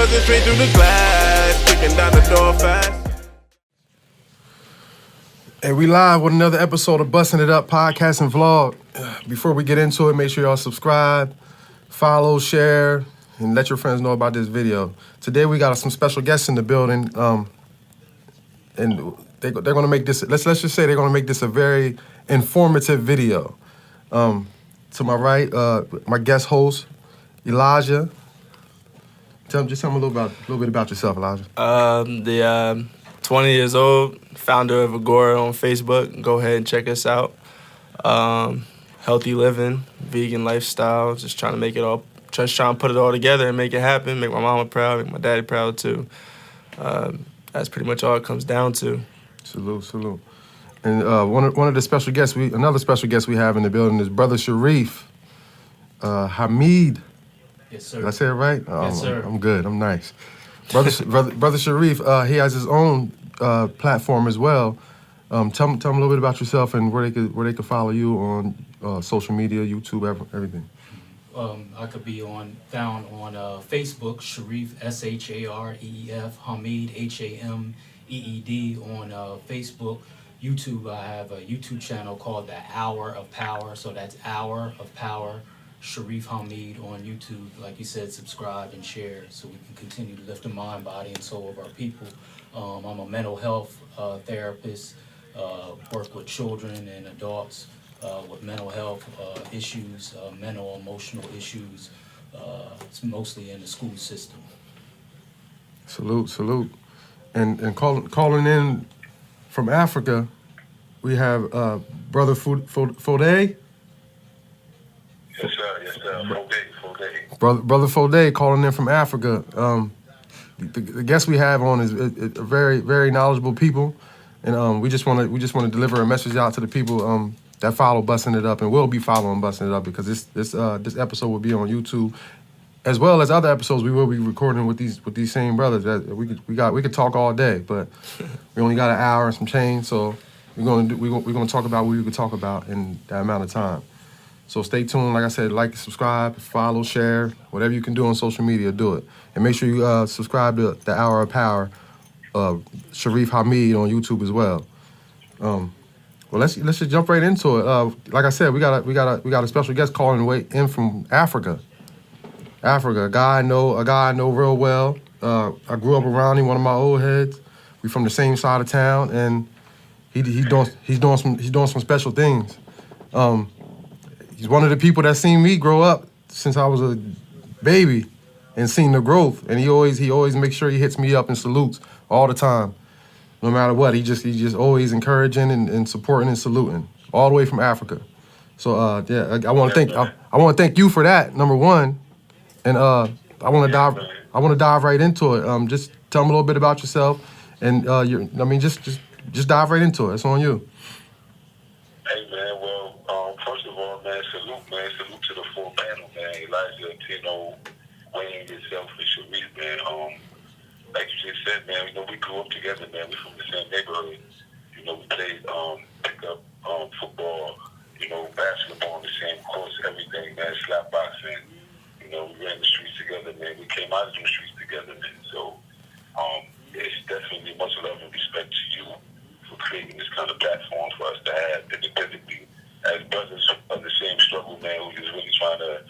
buzzing straight through the glass, kicking down the door fast. Hey, we live with another episode of Busting It Up podcast and vlog. Before we get into it, make sure y'all subscribe, follow, share, and let your friends know about this video. Today we got some special guests in the building, and they're gonna make this. Let's just say they're gonna make this a very informative video. To my right, my guest host, Elijah. Tell me a little bit about yourself, Elijah. 20 years old, founder of Agora on Facebook. Go ahead and check us out. Healthy living, vegan lifestyle, just trying to put it all together and make it happen, make my mama proud, make my daddy proud too. That's pretty much all it comes down to. Salute. And one of the special guests, another special guest we have in the building is Brother Sharif Hamid. Yes, sir. Did I say it right? Yes, sir. I'm good. I'm nice. Brother Sharif, he has his own platform as well. Tell them a little bit about yourself and where they could follow you on social media, YouTube, everything. I could be found on Facebook, Sharif SHAREEF, Hamid HAMEED on Facebook. YouTube, I have a YouTube channel called The Hour of Power, so that's Hour of Power. Sharif Hamid on YouTube. Like you said, subscribe and share so we can continue to lift the mind, body, and soul of our people. I'm a mental health therapist, work with children and adults with mental health issues, mental, emotional issues. It's mostly in the school system. Salute. And calling in from Africa, we have Brother Fode. Yes, sir. Fode. Brother Fode calling in from Africa. The guest we have on is very, very knowledgeable people, and we just want to deliver a message out to the people that follow Busting It Up, and will be following Busting It Up, because this episode will be on YouTube, as well as other episodes we will be recording with these same brothers. That we could talk all day, but we only got an hour and some change, so we're gonna talk about what we could talk about in that amount of time. So stay tuned. Like I said, like, subscribe, follow, share, whatever you can do on social media, do it. And make sure you subscribe to The Hour of Power, Sharif Hamid on YouTube as well. Well, let's just jump right into it. Like I said, we got a special guest calling in from Africa. A guy I know real well. I grew up around him, one of my old heads. We from the same side of town, and he's doing some special things. He's one of the people that seen me grow up since I was a baby and seen the growth. And he always makes sure he hits me up and salutes all the time, no matter what. He just always encouraging and supporting and saluting, all the way from Africa. So I want to thank you for that, number one. And I want to dive right into it. Just tell me a little bit about yourself, and just dive right into it. It's on you. Hey, man. Well, first of all, man, salute to the full panel, man. Elijah, Tino, Wayne, yourself, and Sharif, man. Like you just said, man, we grew up together, man. We from the same neighborhood. We played pickup football, basketball on the same course, everything, man. Slap boxing. We ran the streets together, man. We came out of the streets together, man. So, it's definitely much love and respect to you for creating this kind of platform for us to have independently as brothers of the same struggle, man, who is really trying to,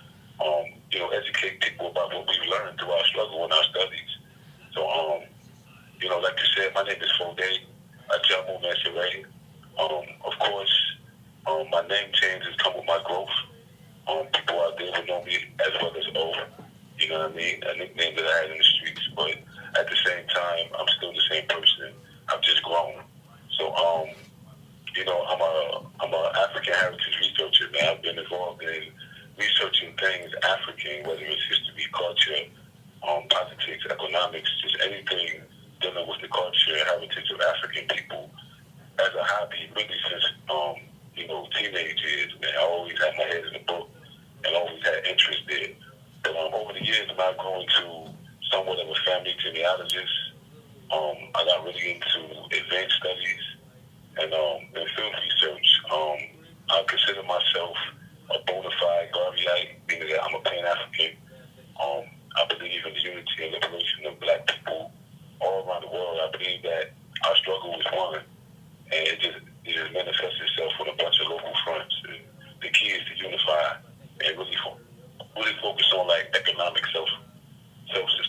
educate people about what we've learned through our struggle and our studies. So, like you said, my name is Fode Ajamu Mesere. Of course, my name change has come with my growth. People out there will know me as well as O. You know what I mean? A nickname that I had in the streets, but at the same time, I'm still the same person. I've just grown. So, I'm a African heritage researcher, man. I've been involved in researching things African, whether it's history, culture, politics, economics, just anything dealing with the culture and heritage of African people as a hobby, really since, teenage years, man. I always had my head in the book and always had interest there. But over the years, I've grown into somewhat of a family genealogist. I got really into advanced studies and field research. I consider myself a bona fide Garveyite, meaning that I'm a Pan-African. I believe in the unity and liberation of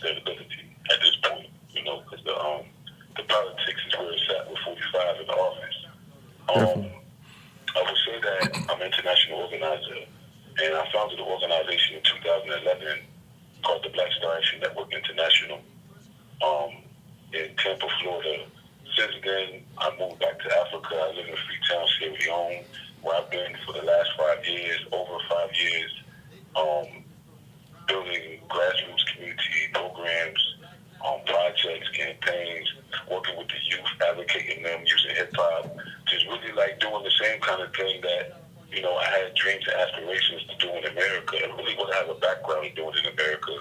understandability at this point, you know, because the politics is where it's at with 45 in the office. I would say that I'm an international organizer, and I founded an organization in 2011 called the Black Star Action Network International in Tampa, Florida. Since then, I moved back to Africa. I live in Freetown, Sierra Leone, where I've been for the last 5 years, over 5 years, building grassroots community programs, projects, campaigns, working with the youth, advocating them, using hip-hop, just really like doing the same kind of thing that, you know, I had dreams and aspirations to do in America, and really want to have a background in doing in America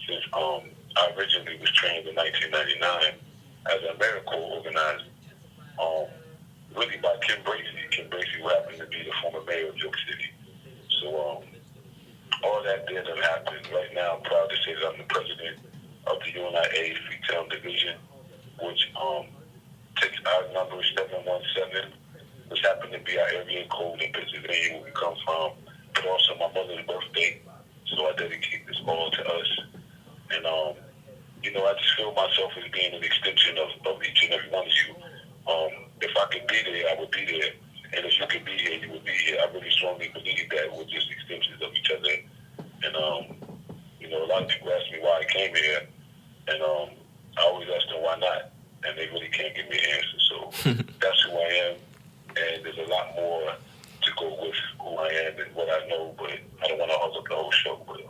since I originally was trained in 1999 as an AmeriCorps organizer, really by Kim Bracey. Kim Bracey, who happened to be the former mayor of New York City. So all that did have happened. Right now, I'm proud to say that I'm the president of the UNIA Freetown Division, which takes our number 717, which happened to be our area code in Pennsylvania, where we come from, but also my mother's birthday. So I dedicate this all to us. And, you know, I just feel myself as being an extension of each and every one of you. If I could be there, I would be there. And if you could be here, you would be here. I really strongly believe that we're just extensions of each other. And, you know, a lot of people ask me why I came here. And I always ask them why not. And they really can't give me an answer. So that's who I am. And there's a lot more to go with who I am and what I know. But I don't want to hog up the whole show. But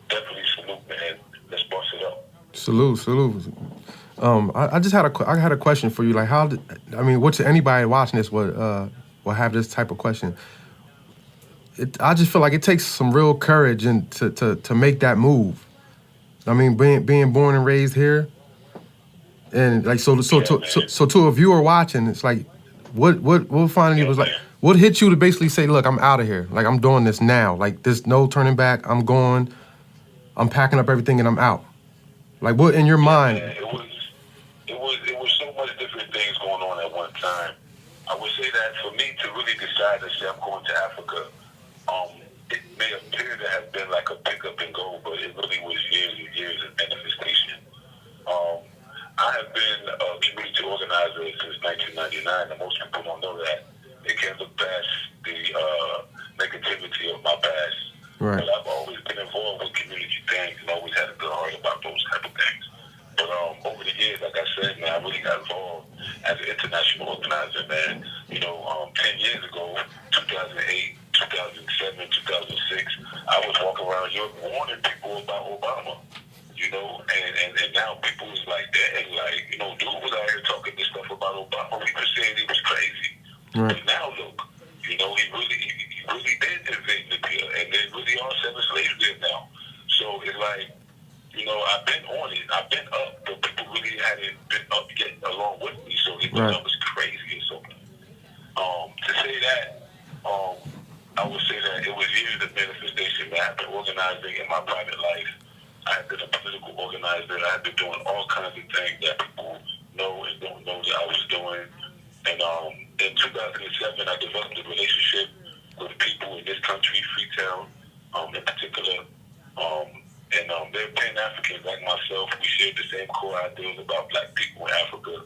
definitely salute, man. Let's bust it up. Salute. I just had a question for you. Like, what's anybody watching this will have this type of question. I just feel like it takes some real courage and to make that move. I mean, being born and raised here, and like so to a viewer watching, it's like, what finally was like, what hit you to basically say, look, I'm out of here. Like, I'm doing this now. Like, there's no turning back. I'm going. I'm packing up everything and I'm out. Like, what in your mind? It was so much different things going on at one time. I would say that for me to really decide to say I'm going to Africa, it may appear to have been like a pick up and go, but it really was years and years of manifestation. I have been a community organizer since 1999, and most people don't know that. They can't look past the negativity of my past. Right. But I've always been involved with community things and always had a good heart about those type of things. But over the years, like I said, man, I really got involved as an international organizer, man. You know, 10 years ago, 2008, 2007, 2006, I was walking around Europe warning people about Obama. You know, and now people is like, dang, like, you know, dude was out here talking this stuff about Obama. We were saying he was crazy. Right. But now look, you know, he really did invade Libya, and there really are 7 slaves there now. So it's like, you know, I've been on it. I've been up, but people really hadn't been up yet along with me. So it was crazy or something. To say that, I would say that it was years of manifestation that I've been organizing in my private life. I have been a political organizer. I have been doing all kinds of things that people know and don't know that I was doing. And in 2007, I developed a relationship with people in this country, Freetown, in particular. And they're Pan-Africans like myself. We shared the same core ideals about black people in Africa.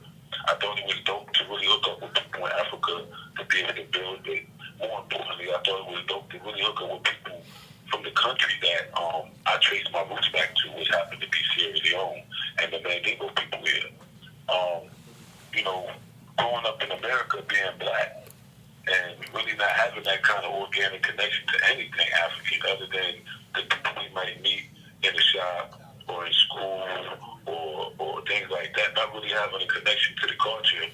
I thought it was dope to really hook up with people in Africa to be able to build it. More importantly, I thought it was dope to really hook up with people from the country that I traced my roots back to, which happened to be Sierra Leone and the Mandingo people here. You know, growing up in America, being black, and really not having that kind of organic connection to anything African other than the people we might meet in the shop or in school or things like that, not really having a connection to the culture.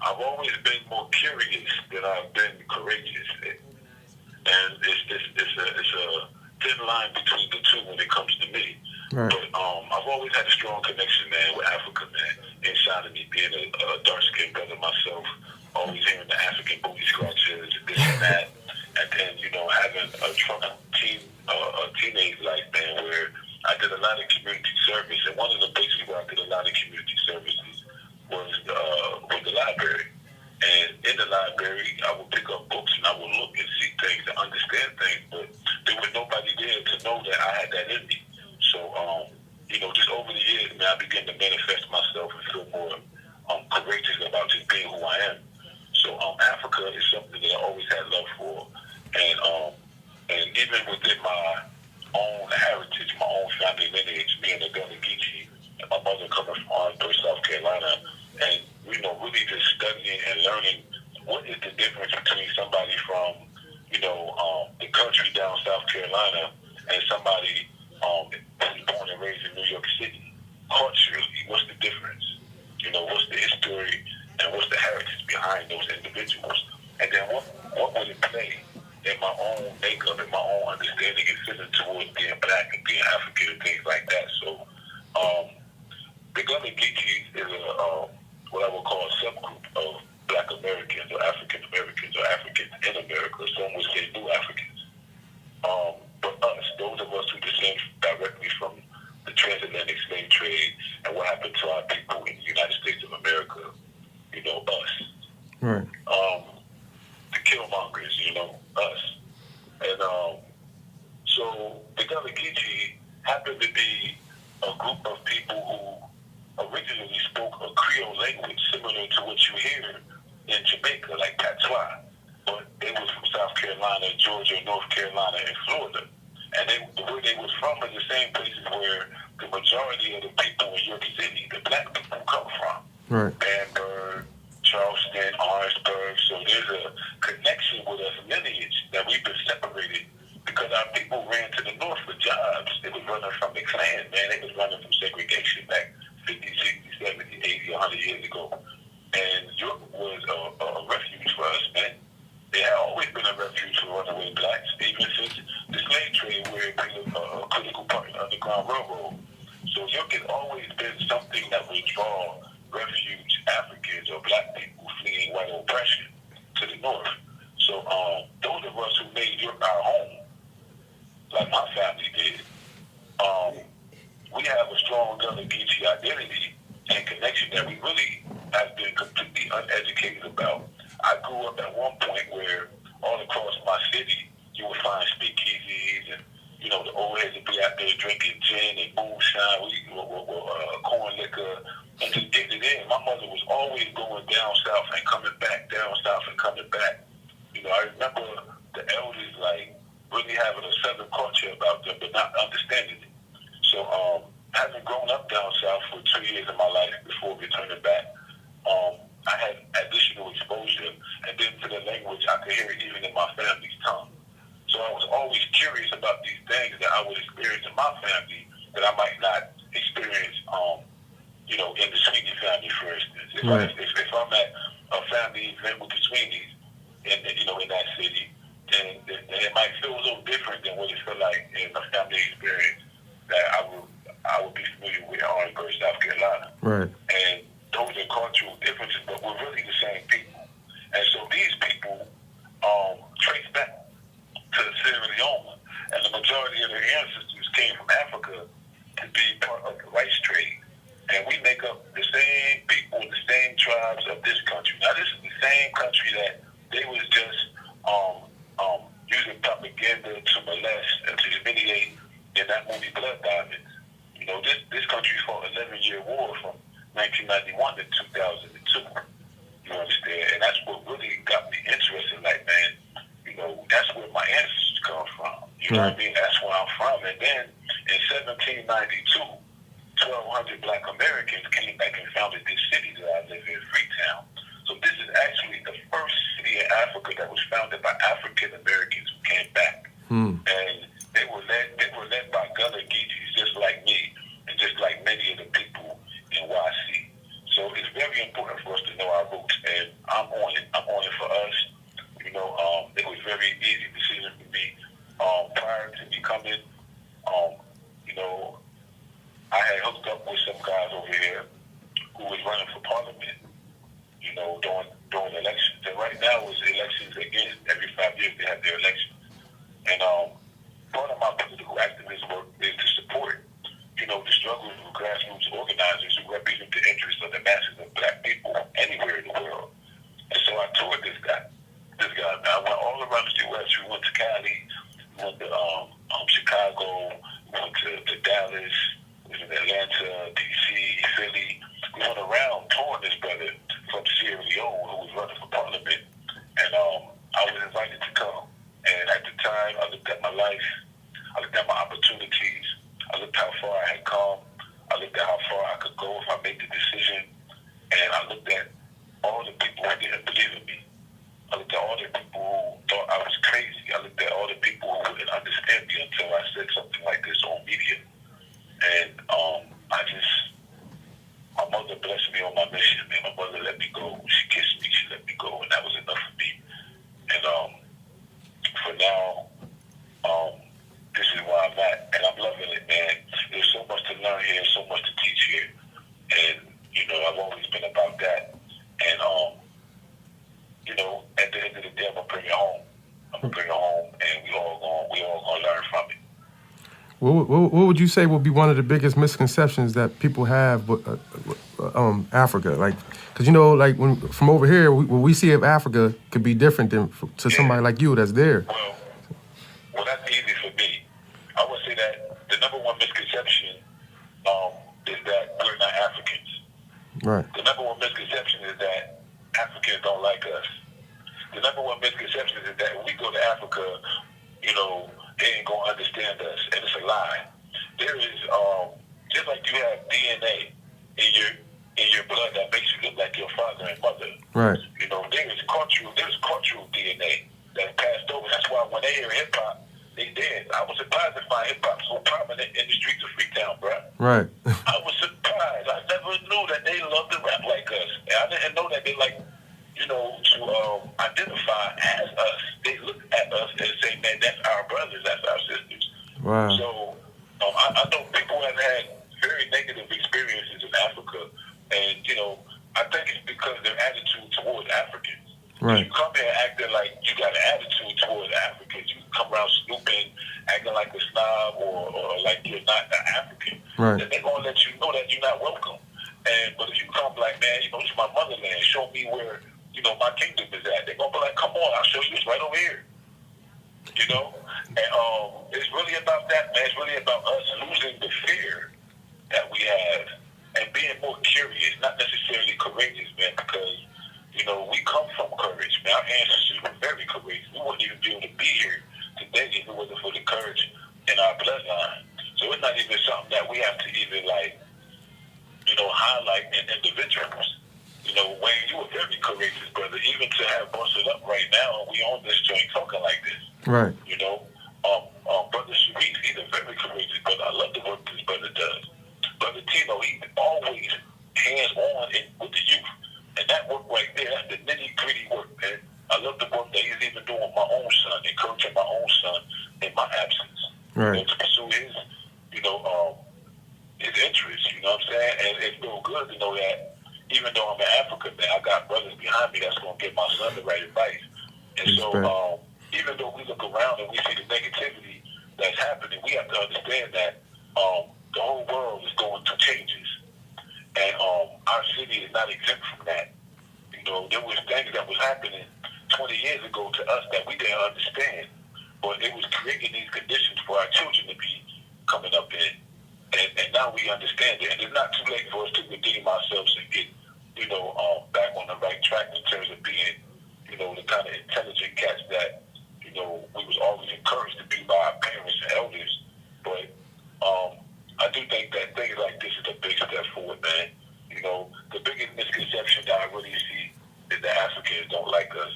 I've always been more curious than I've been courageous. And it's a thin line between the two when it comes to me. Right. But I've always had a strong connection, man, with Africa, man. Inside of me, being a dark-skinned brother myself, always hearing the African booty scratchers, this and that. And then, you know, having a teenage life, man, where I did a lot of community service. And one of the places where I did a lot of community services was the library. And in the library, I would pick up books and I would look and see things and understand things, but there was nobody there to know that I had that in me. So, you know, just I begin to manifest myself and feel more courageous about just being who I am. So Africa is something that I always had love for, and even within my own heritage, my own family lineage, being a Gullah Geechee, and my mother coming from Orangeburg, South Carolina, and really just studying and learning what is the difference between somebody from the country down South Carolina and somebody who's born and raised in New York City. Culturally, what's the difference? What's the history and what's the heritage behind those individuals? And then what would it play in my own makeup and my own understanding and feeling towards being black and being African and things like that. So the Gullah Geechees is what I would call a subgroup of Black Americans or African Americans or Africans in America. Some would say New Africans. But us, those of us who descend directly from the transatlantic slave trade and what happened to our people in the United States of America, us. Right. The Killmongers, us. And so the Gullah Geechee happened to be a group of people who originally spoke a Creole language similar to what you hear in Jamaica, like Patois. But they was from South Carolina, Georgia, North Carolina, and Florida. And where they was from is the same places where the majority of the people in York City, the black people, come from. Right. Bamberg, Charleston, Orangeburg. So there's a connection with us lineage that we've been separated because our people ran to the north for jobs. They was running from the Klan, man. They was running from segregation back 50, 60, 70, 80, 100 years ago. And York was a refuge for us, man. It had always been a refuge for runaway blacks, even since the slave trade, where it played a critical part in the Underground Railroad. So York has always been something that would draw refuge Africans or black people fleeing white oppression to the north. So those of us who made York our home, like my family did, we have a strong Gullah Geechee identity and connection that we really have been completely uneducated about. I grew up at one point where all across my city, you would find speakeasies and, the old heads would be out there drinking gin and moonshine, corn liquor, and just getting it in. My mother was always going down south and coming back, down south and coming back. I remember the elders, really having a southern culture about them, but not understanding it. So, having grown up down south for 2 years of my life before returning back, I had additional exposure, and then to the language, I could hear it even in my family's tongue. So I was always curious about these things that I would experience in my family that I might not experience, in the Sweeney family, for instance. If I'm at a family event with the Sweeneys, in that city, then it might feel a little different than what it felt like in a family experience that I would be familiar with in Orangeburg, South Carolina. Right. And those are cultural differences, but we're really the same people. And so these people trace back to Sierra Leone, and the majority of their ancestors came from Africa to be part of the rice trade. And we make up the same people, the same tribes of this country. Now, this is the same country that they was just using propaganda to molest and to humiliate in that movie Blood Diamonds. This country fought an 11-year war from 1991 to 2002. You understand? And that's what really got me interested. Like, man, that's where my ancestors come from. You know what I mean? That's where I'm from. And then in 1792, 1,200 black Americans came back and founded this city that I live in, Freetown. So this is actually the first city in Africa that was founded by African Americans who came back. And they were led by Gullah Geechees just like me and just like many of the people in YC. So it's very important for us to know our roots, and I'm on it. I'm on it for us. It was a very easy decision for me. Prior to me coming, I had hooked up with some guys over here who was running for parliament, during elections. And right now it's elections again. Every 5 years they have their elections. And part of my political activism work is to support, the struggles of grassroots organizers who represent the interests of the masses of black people anywhere in the world. And so I toured this guy. I went all around the U.S. We went to Cali, we went to Chicago, we went to Dallas, we went to Atlanta, D.C., looked at all the people who didn't believe in me. I looked at all the people who thought I was crazy. I looked at all the people who wouldn't understand me until I said something like this on media. And my mother blessed me on my mission, man. My mother let me go. She kissed me. She let me go, and that was enough for me. And for now, this is where I'm at, and I'm loving it, man. There's so much to learn here, so much to teach here, and I've always been about that. And at the end of the day, I'm gonna bring it home. I'm gonna bring it home, and we all gonna learn from it. What would you say would be one of the biggest misconceptions that people have with Africa? Like, because like when from over here, what we see of Africa could be different than to somebody like you that's there. Well, that's easy for me. I would say that the number one misconception is that we're not Africans. Right. The number one misconception is that Africans don't like us. The number one misconception is that when we go to Africa, they ain't gonna understand us, and it's a lie. There is just like you have DNA in your blood that makes you look like your father and mother. Right. There's cultural DNA that's passed over. That's why when they hear hip hop, they dance. I was surprised to find hip hop so prominent in the streets of Freetown, bro. Right. I was surprised. I never knew that they loved to rap like us. And I didn't know that they like, to identify as us. They look at us and say, man, that's our brothers, that's our sisters. Wow. So I know people have had very negative experiences in Africa, and I think it's because their attitude towards Africans. Right. If you come here acting like you got an attitude towards Africans, you come around snooping, acting like a snob or like you're not an African, right, then they're gonna let you know that you're not welcome. But if you come like, man, it's my motherland, show me where my kingdom is at, they're gonna be like, come on, I'll show you, it's right over here. And it's really about that, man. It's really about us losing the fear that we have and being more curious, not necessarily courageous, man, because we come from courage, man. Our ancestors were very courageous. We wouldn't even be able to be here today if it wasn't for the courage in our bloodline. So it's not even something that we have to even highlight in individuals. Wayne, you were very courageous, brother. Even to have busted up right now, we on this joint talking like this. Right. Brother Sharif, he's a very courageous brother. I love the work this brother does. Brother Tino, he's always hands-on with the youth. And that work right there, that's the nitty-gritty work, man. I love the work that he's even doing with my own son, encouraging my own son in my absence. Right. To pursue his interests, you know what I'm saying? And it feels good to know that even though I'm in Africa, man, I got brothers behind me that's going to give my son the right advice. And so even though we look around and we see the negativity that's happening, we have to understand that the whole world is going through changes. And our city is not exempt from that. There was things that was happening 20 years ago to us that we didn't understand. But it was creating these conditions for our children to be coming up in. And now we understand it. And it's not too late for us to redeem ourselves and get, back on the right track in terms of being, the kind of intelligent cats that, we was always encouraged to be by our parents and elders. But I do think that things like this is a big step forward, man. The biggest misconception that I really see is that Africans don't like us.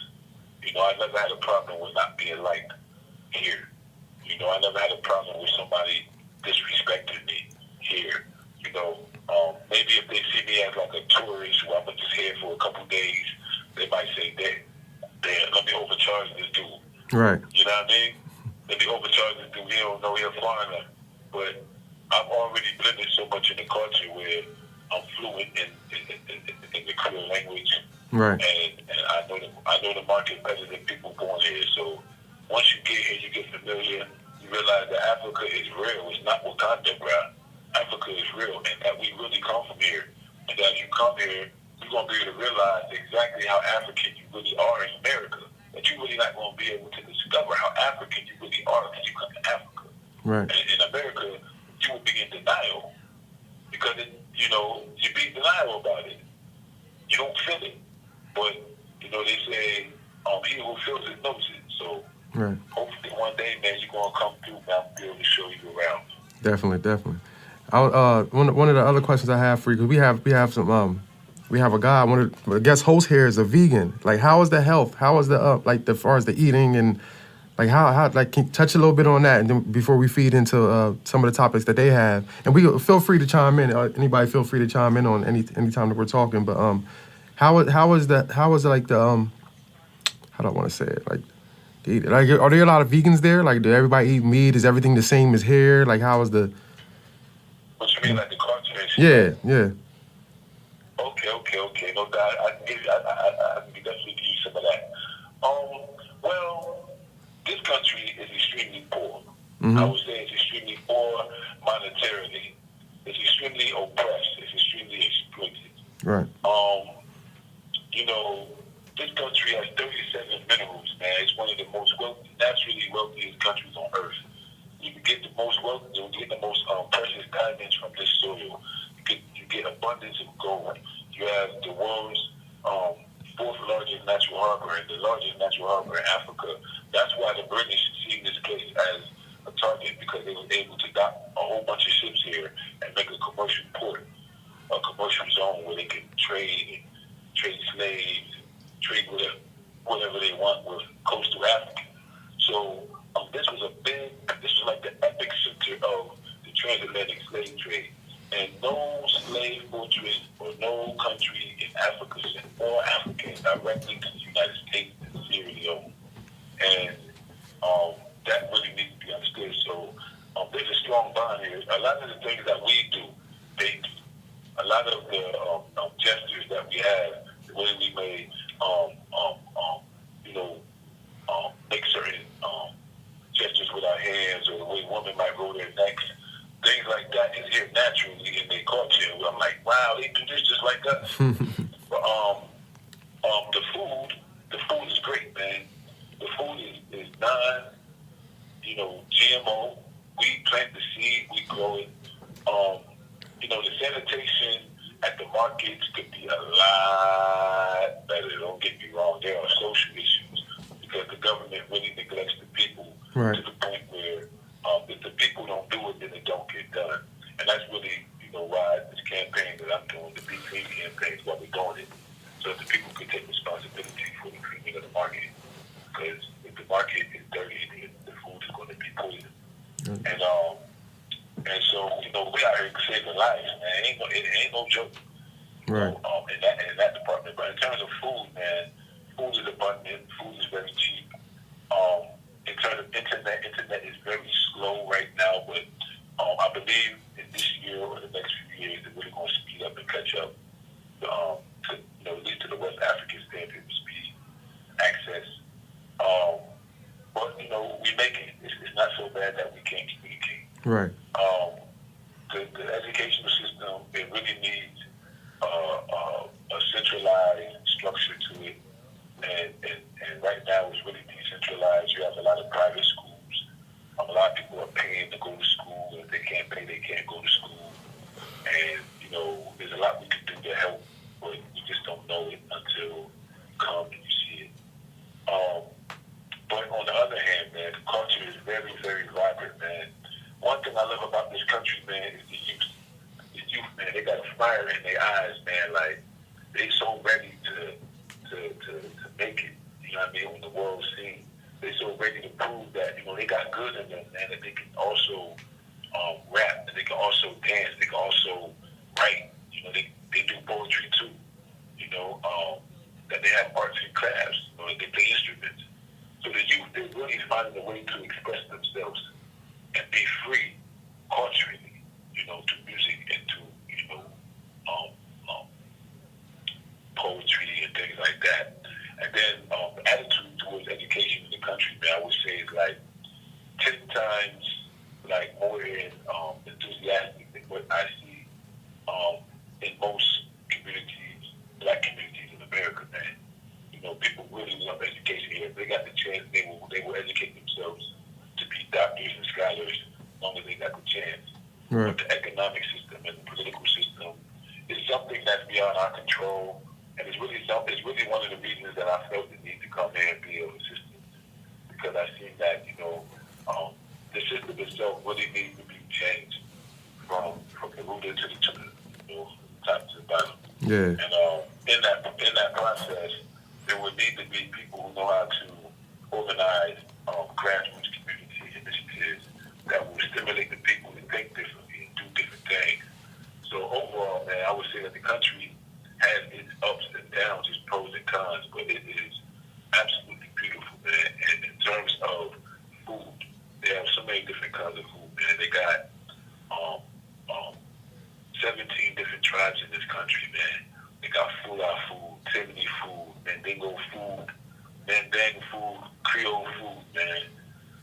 I never had a problem with not being liked here. I never had a problem with somebody disrespecting me here. Maybe if they see me as like a tourist who I'm just here for a couple days, they might say, damn, let me overcharge this dude. Right. You know what I mean? Let me overcharge this dude. He don't know he's a foreigner. But I've already blended so much in the culture where I'm fluent in the Creole language. Right. And I know the market better than people born here. So once you get here, you get familiar. You realize that Africa is real. It's not Wakanda, bro. Africa is real, and that we really come from here. And that you come here, you're going to be able to realize exactly how African you really are in America. But you're really not going to be able to discover how African you really are until you come to Africa. Right. And in America, you will be in denial because, you be in denial about it. You don't feel it. But, they say, he who feels it knows it. So, right. Hopefully one day, man, you're going to come through, man, I'll be able to show you around. Definitely. One of the other questions I have for you, because we have we have a guy. One of the guest hosts here is a vegan. Like, how is the health? How is the like as far as the eating and like how like can you touch a little bit on that, and then before we feed into some of the topics that they have, and we feel free to chime in. Anybody feel free to chime in on any time that we're talking. But how is like the how do I want to say it, like like are there a lot of vegans there? Like, do everybody eat meat? Is everything the same as here? Like, how is the What you mean, like the cultivation? yeah. Okay. No doubt. I can definitely give you some of that. Well, this country is extremely poor. Mm-hmm. I would say it's extremely poor monetarily. It's extremely oppressed. It's extremely exploited. Right. You know, this country has 37 minerals, man. It's one of the most naturally wealthiest countries on earth. You can get the most wealth, you get the most precious diamonds from this soil. You get abundance of gold. You have the world's fourth largest natural harbor and the largest natural harbor in Africa. That's why the British see this place as a target, because they were able to dock a whole bunch of ships here and make a commercial port, a commercial zone where they can trade slaves, trade whatever they want with coastal Africa. So this was like the epic center of the transatlantic slave trade. And no slave fortress or no country in Africa sent more Africans directly to the United States than Sierra Leone. And that really needs to be understood. So there's a strong bond here. A lot of the things that we do, they do. A lot of the gestures that we have, the way we may, make certain gestures with our hands, or the way women might roll their necks, things like that is here naturally in their culture. I'm like, wow, they do this just like us. But the food is great, man. The food is GMO. We plant the seed, we grow it. The sanitation at the markets could be a lot better. Don't get me wrong. There are social issues because the government really neglects the people Right. to the point where if the people don't do it, then it don't get done. And that's really, why this campaign that I'm doing, the Be Clean campaign, is why we're doing it, so that the people can take responsibility for the cleaning of the market. Because if the market is dirty, then the food is going to be poisoned. And so, we out here saving lives, man. It ain't no joke. Right. In that department. But in terms of food, man, food is abundant. Food is very cheap. In terms of internet is very slow right now, but I believe in this year or the next few years, they're really going to speed up and catch up to, at least to the West African standard of speed access. But, we make it. It's not so bad that we can't communicate. Right. The educational system, it really needs a centralized structure to it. And right now it's really decentralized. You have a lot of private schools. A lot of people are paying to go to school. If they can't pay, they can't go to school. And, there's a lot we can do to help, but we just don't know it until you come and you see it. But on the other hand, man, the culture is very, very vibrant, man. One thing I love about this country, man, is the youth. The youth, man, they got a fire in their eyes, man. Like, they so ready to make it, on the world scene. They so ready to prove that, they got good in them, man, that they can also rap, that they can also dance, they can also write. They do poetry too. That they have arts and crafts, or they play instruments. So the youth, they're really finding a way to express themselves and be free culturally, to music and to, poetry and things like that. And then the attitude towards education in the country, man, I would say is like 10 times more enthusiastic than what I see in most communities, black communities in America, man. People really love education here. If they got the chance, they will educate themselves to be doctors and scholars as long as they got the chance. Right. But the economic system and the political system is something that's beyond our control, and it's really one of the reasons that I felt the need to come here and be of assistance, because I seen that the system itself really needs to be changed from the root to the top to the bottom. Yeah. And process, there would need to be people who know how to organize grassroots community initiatives that will stimulate the people to think differently and do different things. So overall, man, I would say that the country has its ups and downs, its pros and cons, but it is absolutely beautiful, man. And in terms of food, they have so many different kinds of food, man. They got 17 different tribes in this country, man. They got Fula food, Timni food, Mandingo food, Mandang food, Creole food, man.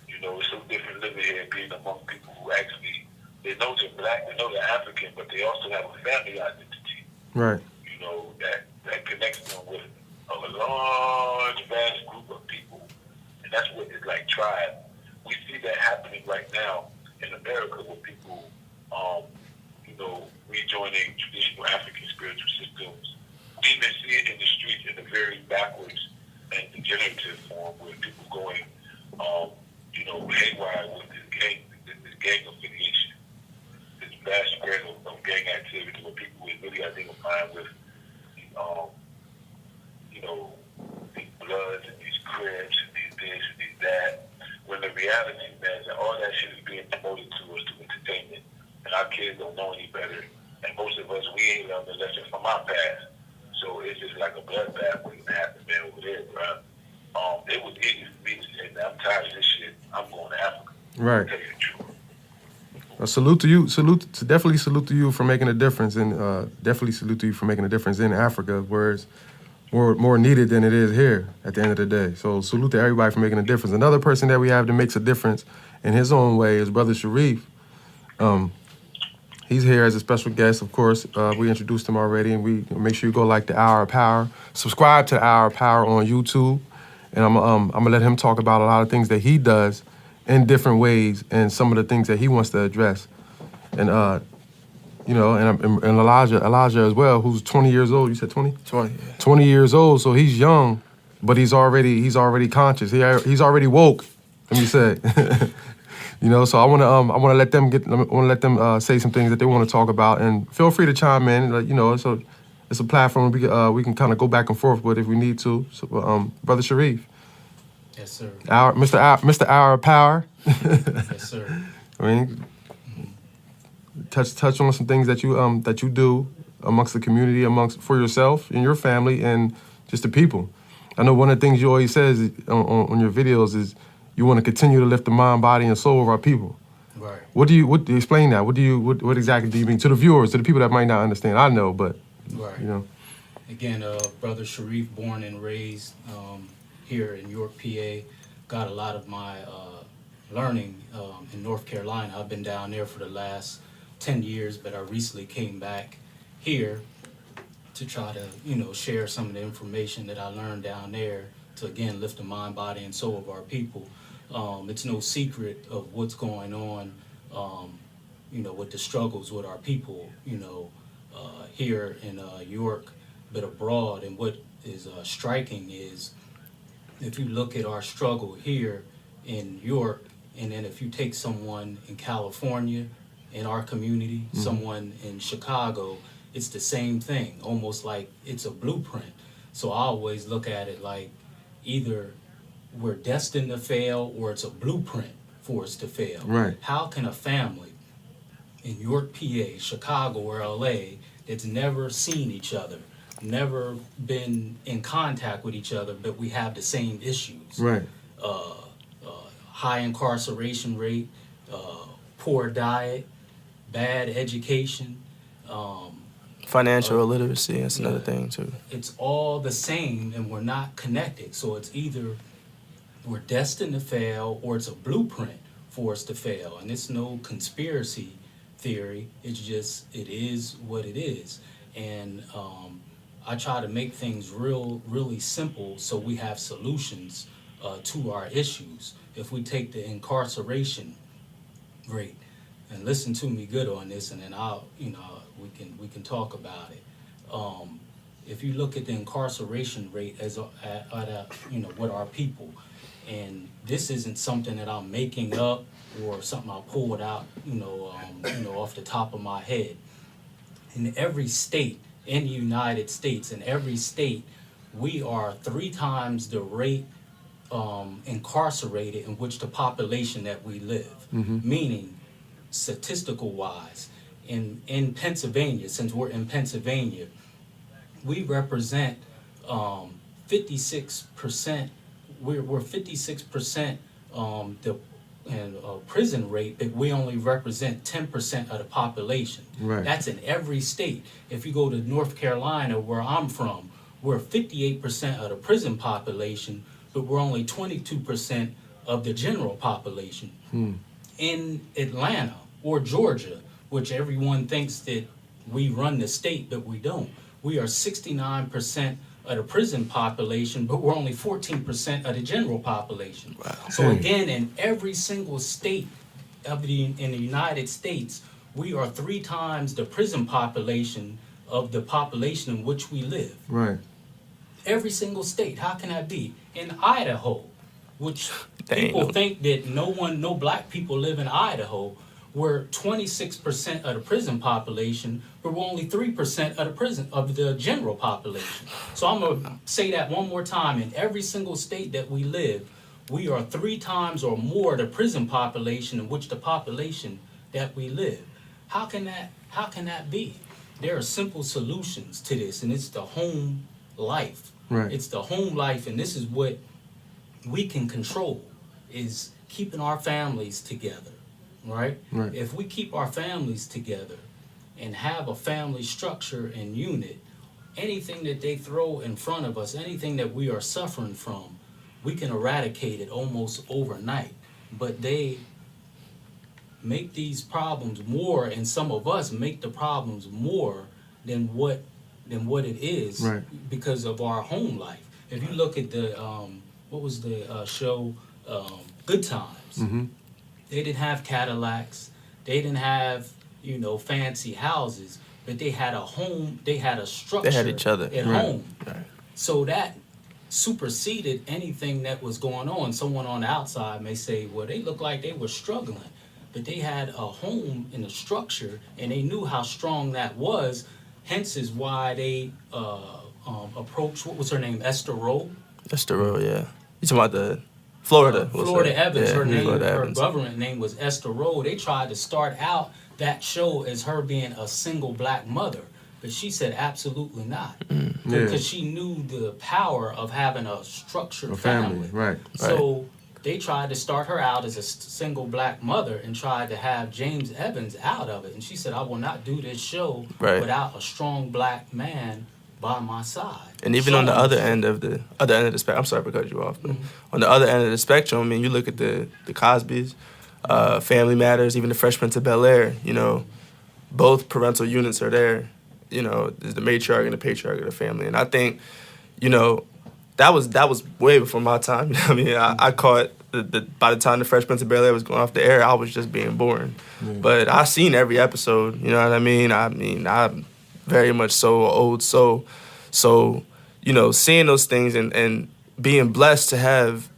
You know, it's so different living here, being among people who actually, they know they're black, they know they're African, but they also have a family identity. Right. You know, that connects them with a large, vast group of people. And that's what it's like tribe. We see that happening right now in America with people, you know, rejoining traditional African spiritual systems. We even see it in the streets in a very backwards and degenerative form where people going, you know, haywire with this gang affiliation, this vast spread of gang activity where people is really identifying with, you know, these Bloods and these Crips and these this and these that. When the reality, man, is that all that shit is being promoted to us to entertainment, and our kids don't know any better. And most of us, we ain't learned the lesson from our past. So it's just like a bloodbath waiting to happen, man, over there, bro. It was easy for me to say, man, I'm tired of this shit. I'm going to Africa. Right. Tell you the truth. Salute to you. Definitely salute to you for making a difference, and definitely salute to you for making a difference in Africa, where it's more needed than it is here at the end of the day. So salute to everybody for making a difference. Another person that we have that makes a difference in his own way is Brother Sharif. He's here as a special guest, of course. We introduced him already, and we make sure you go like the Hour of Power. Subscribe to the Hour of Power on YouTube, and I'm gonna let him talk about a lot of things that he does in different ways and some of the things that he wants to address. And you know, and Elijah as well, who's 20 years old. You said 20? 20, yeah. 20 years old, so he's young, but he's already conscious. He's already woke. Let me say. You know, so I want to let them say some things that they want to talk about, and feel free to chime in. You know, it's a platform we can kind of go back and forth with if we need to. So, Brother Sharif. Yes, sir. Mr. Hour of Power. Yes, sir. I mean, touch on some things that you do amongst the community, for yourself and your family and just the people. I know one of the things you always says on your videos is you want to continue to lift the mind, body, and soul of our people. Right. What do you explain that? What exactly do you mean to the viewers, to the people that might not understand? I know, but Right. you know. Again, Brother Sharif, born and raised here in York, PA. Got a lot of my learning in North Carolina. I've been down there for the last 10 years, but I recently came back here to try to, you know, share some of the information that I learned down there to, again, lift the mind, body, and soul of our people. It's no secret of what's going on, you know, with the struggles with our people, you know, here in York, but abroad. And what is striking is if you look at our struggle here in York, and then if you take someone in California, in our community, someone in Chicago, it's the same thing, almost like it's a blueprint. So I always look at it like either we're destined to fail or it's a blueprint for us to fail. Right. How can a family in York, PA, Chicago, or LA that's never seen each other, never been in contact with each other, but we have the same issues? Right. High incarceration rate, poor diet, bad education. Financial illiteracy, that's another thing too. It's all the same and we're not connected. So it's either we're destined to fail or it's a blueprint for us to fail. And it's no conspiracy theory. It's just, it is what it is. And I try to make things really simple so we have solutions to our issues. If we take the incarceration rate, and listen to me good on this, and then I'll, you know, we can talk about it. If you look at the incarceration rate as you know, with our people, and this isn't something that I'm making up or something I pulled out, you know, off the top of my head. In every state in the United States, in every state we are 3 times the rate incarcerated in which the population that we live. Meaning, statistical wise, in Pennsylvania, since we're in Pennsylvania, we represent 56%. We're 56% the prison rate, but we only represent 10% of the population. Right. That's in every state. If you go to North Carolina, where I'm from, we're 58% of the prison population, but we're only 22% of the general population. In Atlanta or Georgia, which everyone thinks that we run the state, but we don't. We are 69% of the prison population, but we're only 14% of the general population. Wow. So again, in every single state in the United States, we are 3 times the prison population of the population in which we live. Right. Every single state. How can that be? In Idaho, which people Damn. think that no black people live in Idaho, we're 26% of the prison population, but we're only 3% of the general population. So I'm gonna say that one more time. In every single state that we live, we are 3 times or more the prison population in which the population that we live. How can that be? There are simple solutions to this, and it's the home life. Right. It's the home life, and this is what we can control, is keeping our families together, right? Right. If we keep our families together and have a family structure and unit, anything that they throw in front of us, anything that we are suffering from, we can eradicate it almost overnight. But they make these problems more, and some of us make the problems more than what it is, Right. because of our home life. If you look at the what was the show, Good Times, they didn't have Cadillacs, they didn't have fancy houses, but they had a home, they had a structure, They had each other. at Right. home. Right. So that superseded anything that was going on. Someone on the outside may say, well, they look like they were struggling, but they had a home and a structure, and they knew how strong that was. Hence is why they approached, what was her name, Esther Rowe? That's the road, yeah. You talking about the Florida? what's Florida that? Evans, Yeah, her name, Florida her Evans. government name was Esther Rowe. They tried to start out that show as her being a single black mother, but she said absolutely not, Yeah. because she knew the power of having a structured A family. Right. So they tried to start her out as a single black mother and tried to have James Evans out of it. And she said, I will not do this show Right. without a strong black man by my side. And even on the Showing other us- end of the spectrum, I'm sorry to cut you off, but on the other end of the spectrum, I mean, you look at the Cosbys, Family Matters, even the Fresh Prince of Bel-Air. Both parental units are there. There's the matriarch and the patriarch of the family, and I think, that was way before my time. I mean, I caught by the time the Fresh Prince of Bel-Air was going off the air, I was just being born. But I seen every episode. You know what I mean? I'm very much so old soul. So, seeing those things and being blessed to have,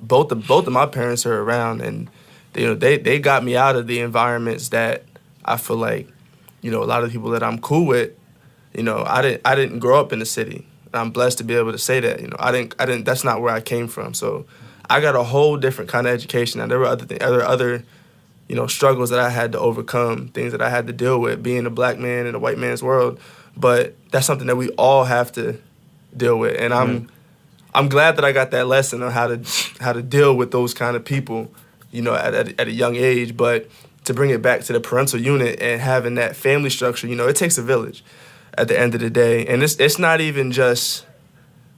both of my parents are around, and they got me out of the environments that I feel like, a lot of the people that I'm cool with, I didn't grow up in the city. I'm blessed to be able to say that. I didn't. That's not where I came from. So I got a whole different kind of education. And there were other struggles that I had to overcome, things that I had to deal with, being a black man in a white man's world. But that's something that we all have to deal with. And I'm glad that I got that lesson on how to deal with those kind of people, at a young age. But to bring it back to the parental unit and having that family structure, it takes a village at the end of the day. And it's not even just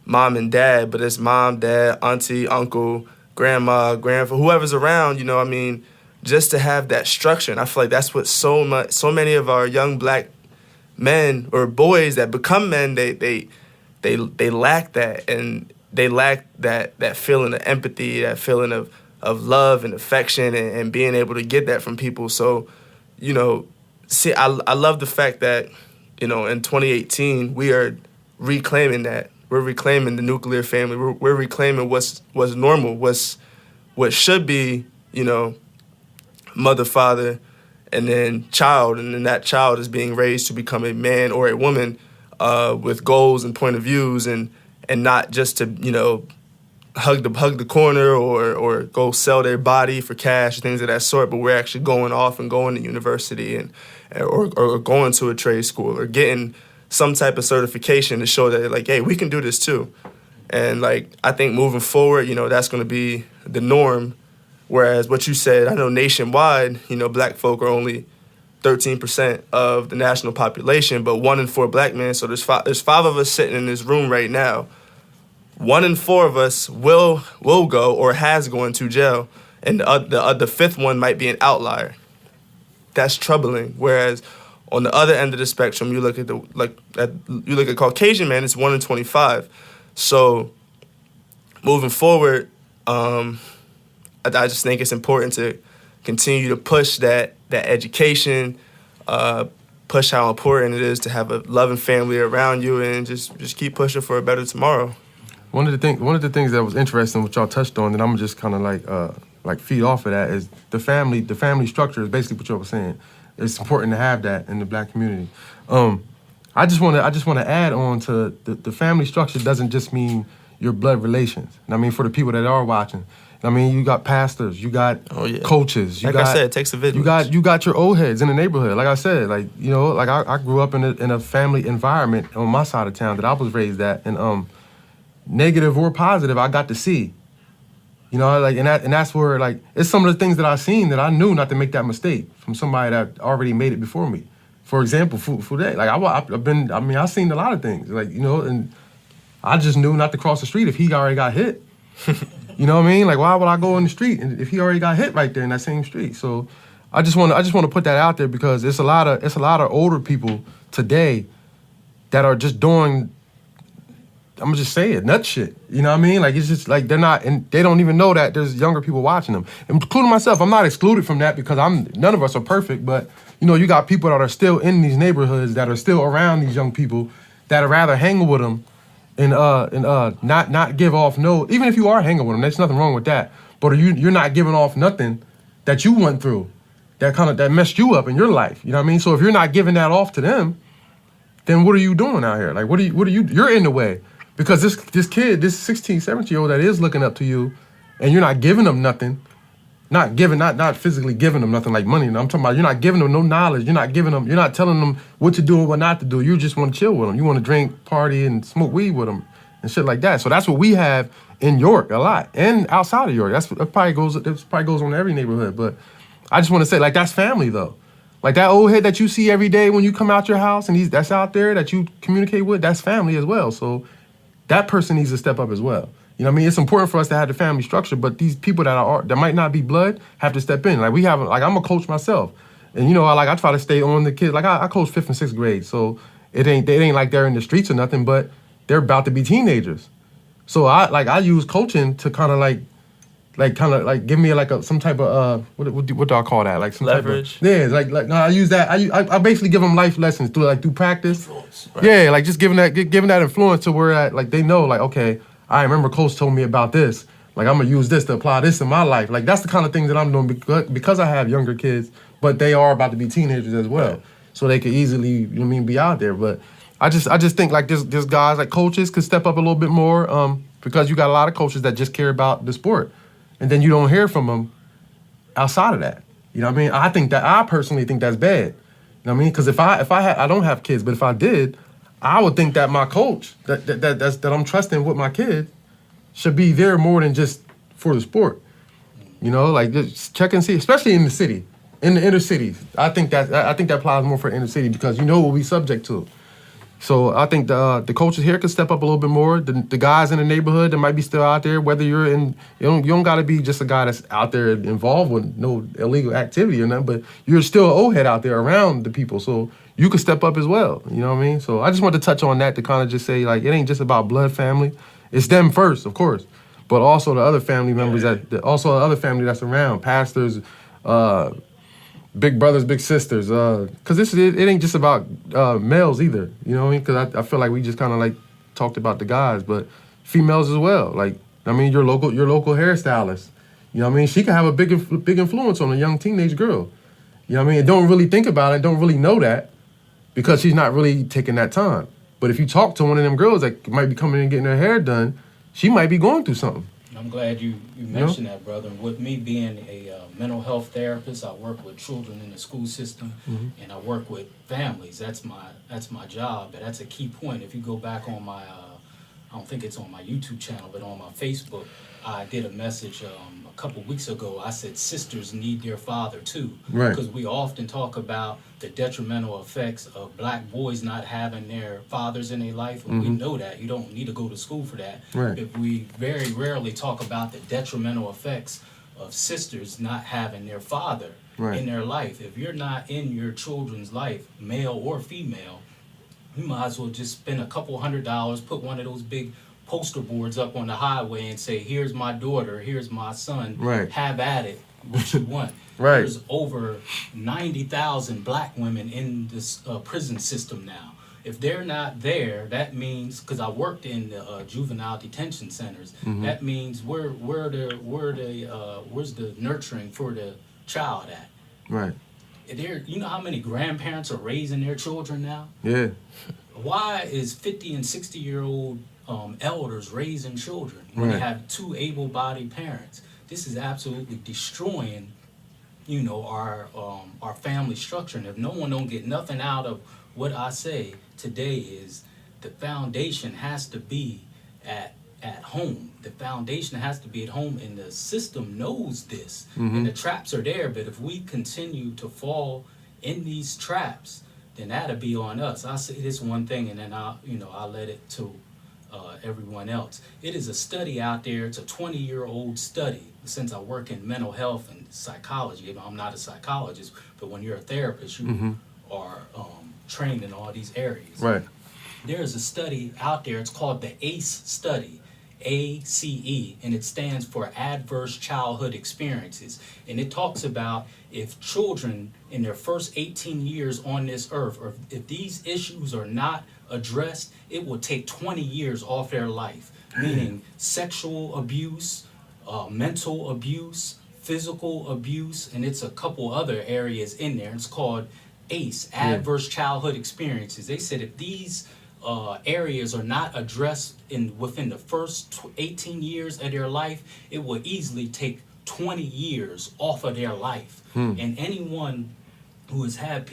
mom and dad, but it's mom, dad, auntie, uncle, grandma, grandpa, whoever's around, just to have that structure. And I feel like that's what so many of our young black men or boys that become men, they lack that, and they lack that feeling of empathy, that feeling of love and affection, and being able to get that from people. So, I love the fact that, in 2018, we are reclaiming that. We're reclaiming the nuclear family. We're reclaiming what's normal, what should be, mother, father, and then child, and then that child is being raised to become a man or a woman with goals and point of views, and not just to, you know, hug the corner or go sell their body for cash, things of that sort. But we're actually going off and going to university or going to a trade school or getting some type of certification to show that, like, hey, we can do this too. And, like, I think moving forward, you know, that's going to be the norm. Whereas what you said, I know nationwide, you know, black folk are only 13% of the national population, but 1 in 4 black men. So there's 5 of us sitting in this room right now. 1 in 4 of us will go or has gone to jail, and the 5th one might be an outlier. That's troubling. Whereas on the other end of the spectrum, you look at Caucasian men, it's 1 in 25. So moving forward, I just think it's important to continue to push that education, push how important it is to have a loving family around you, and just keep pushing for a better tomorrow. One of the things that was interesting, which y'all touched on, that I'm just kind of like feed off of that, is the family structure is basically what y'all was saying. It's important to have that in the black community. I just want to add on to the family structure doesn't just mean your blood relations. I mean, for the people that are watching, I mean, you got pastors, you got coaches, I said, it takes a village. You got your old heads in the neighborhood. Like I said, like, you know, like I grew up in a family environment on my side of town that I was raised at, and negative or positive, I got to see. You know, like, and that's where, like, it's some of the things that I seen that I knew not to make that mistake from somebody that already made it before me. For example, Fude, like, I've seen a lot of things, like, you know, and I just knew not to cross the street if he already got hit. You know what I mean? Like, why would I go in the street if he already got hit right there in that same street? So I just want to put that out there, because it's a lot of older people today that are just doing, I'm gonna just say it, nut shit. You know what I mean? Like, it's just like they're not, and they don't even know that there's younger people watching them, including myself. I'm not excluded from that, because none of us are perfect, but, you know, you got people that are still in these neighborhoods, that are still around these young people, that would rather hang with them and not give off no, even if you are hanging with them, there's nothing wrong with that, but you're not giving off nothing that you went through that messed you up in your life. You know what I mean? So if you're not giving that off to them, then what are you doing out here? Like, what are you, you're in the way. Because this kid, this 16, 17-year-old that is looking up to you, and you're not giving them nothing, not physically giving them nothing like money. I'm talking about, you're not giving them no knowledge. You're not telling them what to do and what not to do. You just want to chill with them. You want to drink, party, and smoke weed with them and shit like that. So that's what we have in York a lot, and outside of York. That probably goes on in every neighborhood. But I just want to say, like, that's family though. Like, that old head that you see every day when you come out your house, and that's out there that you communicate with, that's family as well. So that person needs to step up as well. You know what I mean? It's important for us to have the family structure, but these people that might not be blood have to step in. Like, I'm a coach myself. And, you know, I try to stay on the kids. Like, I coach 5th and 6th grade, so they ain't like they're in the streets or nothing, but they're about to be teenagers. So I use coaching to kind of like give me like some type of what do I call that? Like some leverage. Type of, no, I use that. I basically give them life lessons through practice. Influence, right? Yeah, like just giving that influence to where like they know, like, okay, I remember Coach told me about this. Like, I'm gonna use this to apply this in my life. Like, that's the kind of things that I'm doing because I have younger kids, but they are about to be teenagers as well. Right. So they could easily, you know what I mean, be out there. But I just think like this guys like coaches could step up a little bit more, because you got a lot of coaches that just care about the sport. And then you don't hear from them outside of that. You know what I mean? I personally think that's bad. You know what I mean? Because if I don't have kids, but if I did, I would think that my coach that I'm trusting with my kid should be there more than just for the sport. You know, like, just check and see, especially in the city, in the inner cities. I think that applies more for inner city, because you know what we subject to. So I think the coaches here could step up a little bit more. The guys in the neighborhood that might be still out there, whether you're in, you don't got to be just a guy that's out there involved with no illegal activity or nothing, but you're still an old head out there around the people. So you could step up as well. You know what I mean? So I just want to touch on that to kind of just say, like, it ain't just about blood family. It's them first, of course, but also the other family members also the other family that's around, pastors, big brothers, big sisters, because it ain't just about males either, you know what I mean? Because I feel like we just kind of like talked about the guys, but females as well. Like, I mean, your local hairstylist, you know what I mean? She can have a big influence on a young teenage girl, you know what I mean? And don't really think about it, don't really know that, because she's not really taking that time. But if you talk to one of them girls that might be coming in and getting her hair done, she might be going through something. I'm glad you mentioned that, brother. And with me being a mental health therapist, I work with children in the school system, and I work with families. That's my job. But that's a key point. If you go back on my, I don't think it's on my YouTube channel, but on my Facebook, I did a message a couple weeks ago. I said sisters need their father too, Right. because we often talk about the detrimental effects of black boys not having their fathers in their life, and we know that. You don't need to go to school for that. Right. But we very rarely talk about the detrimental effects of sisters not having their father Right. in their life. If you're not in your children's life, male or female, you might as well just spend a couple $100, put one of those big poster boards up on the highway and say, here's my daughter, here's my son, Right. have at it, what you want. Right. There's over 90,000 black women in this prison system now. If they're not there, that means, because I worked in the juvenile detention centers, that means where's the nurturing for the child at? Right. You know how many grandparents are raising their children now? Yeah. Why is 50 and 60-year-old elders raising children when Right. they have two able-bodied parents? This is absolutely destroying, our family structure. And if no one don't get nothing out of what I say today, is the foundation has to be at home. The foundation has to be at home, and the system knows this. And the traps are there, but if we continue to fall in these traps, then that'll be on us. I'll say this one thing, and then I'll let it to everyone else. It is a study out there. It's a 20-year-old study. Since I work in mental health and psychology, I'm not a psychologist, but when you're a therapist, you are trained in all these areas. Right. There's a study out there. It's called the ACE study, ACE, and it stands for Adverse Childhood Experiences. And it talks about if children in their first 18 years on this earth, or if these issues are not addressed, it will take 20 years off their life, meaning sexual abuse, mental abuse, physical abuse, and it's a couple other areas in there. It's called ACE, Adverse Childhood Experiences. They said if these areas are not addressed within the first 18 years of their life, it will easily take 20 years off of their life. And anyone who has had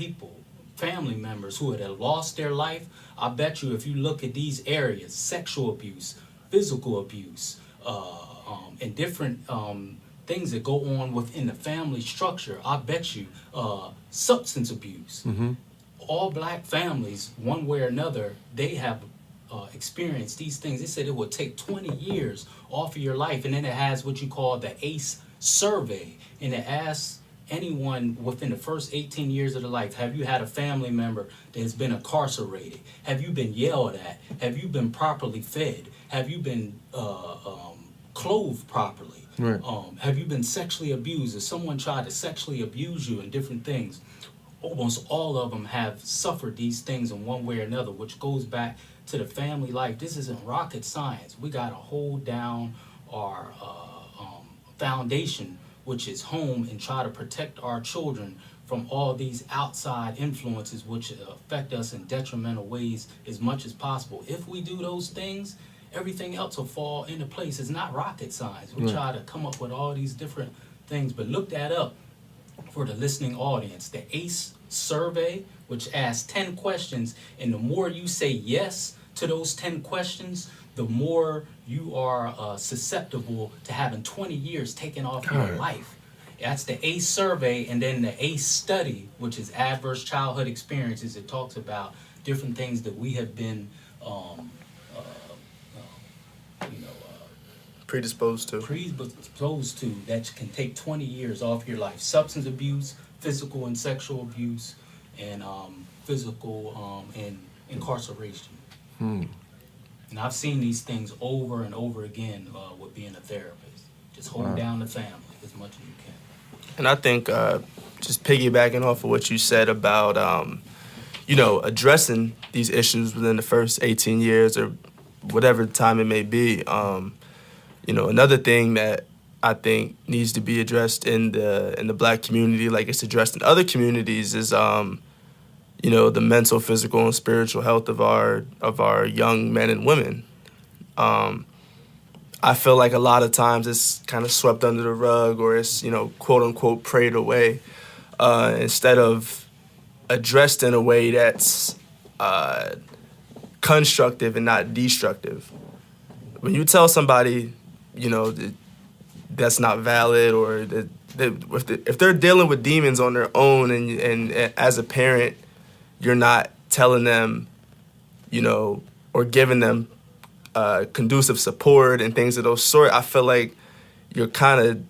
family members who have lost their life, I bet you if you look at these areas, sexual abuse, physical abuse, and different things that go on within the family structure, I bet you substance abuse. All black families, one way or another, they have experienced these things. They said it would take 20 years off of your life, and then it has what you call the ACE survey, and it asks anyone within the first 18 years of their life, have you had a family member that has been incarcerated? Have you been yelled at? Have you been properly fed? Have you been clothed properly? Right. Have you been sexually abused? If someone tried to sexually abuse you and different things, almost all of them have suffered these things in one way or another, which goes back to the family life. This isn't rocket science. We got to hold down our foundation, which is home, and try to protect our children from all these outside influences which affect us in detrimental ways as much as possible. If we do those things, everything else will fall into place. It's not rocket science. We try to come up with all these different things, but look that up for the listening audience. The ACE survey, which asks 10 questions, and the more you say yes to those 10 questions, the more you are susceptible to having 20 years taken off your life. That's the ACE survey, and then the ACE study, which is Adverse Childhood Experiences. It talks about different things that we have been predisposed to that can take 20 years off your life. Substance abuse, physical and sexual abuse, and physical and incarceration. And I've seen these things over and over again with being a therapist. Just hold down the family as much as you can. And I think just piggybacking off of what you said about, addressing these issues within the first 18 years or whatever time it may be, another thing that I think needs to be addressed in the black community, like it's addressed in other communities, is you know, the mental, physical, and spiritual health of our young men and women. I feel like a lot of times it's kind of swept under the rug, or it's, you know, quote unquote prayed away, instead of addressed in a way that's constructive and not destructive. When you tell somebody, you know, that's not valid, or if they're dealing with demons on their own, and as a parent, you're not telling them, you know, or giving them conducive support and things of those sort, I feel like you're kind of,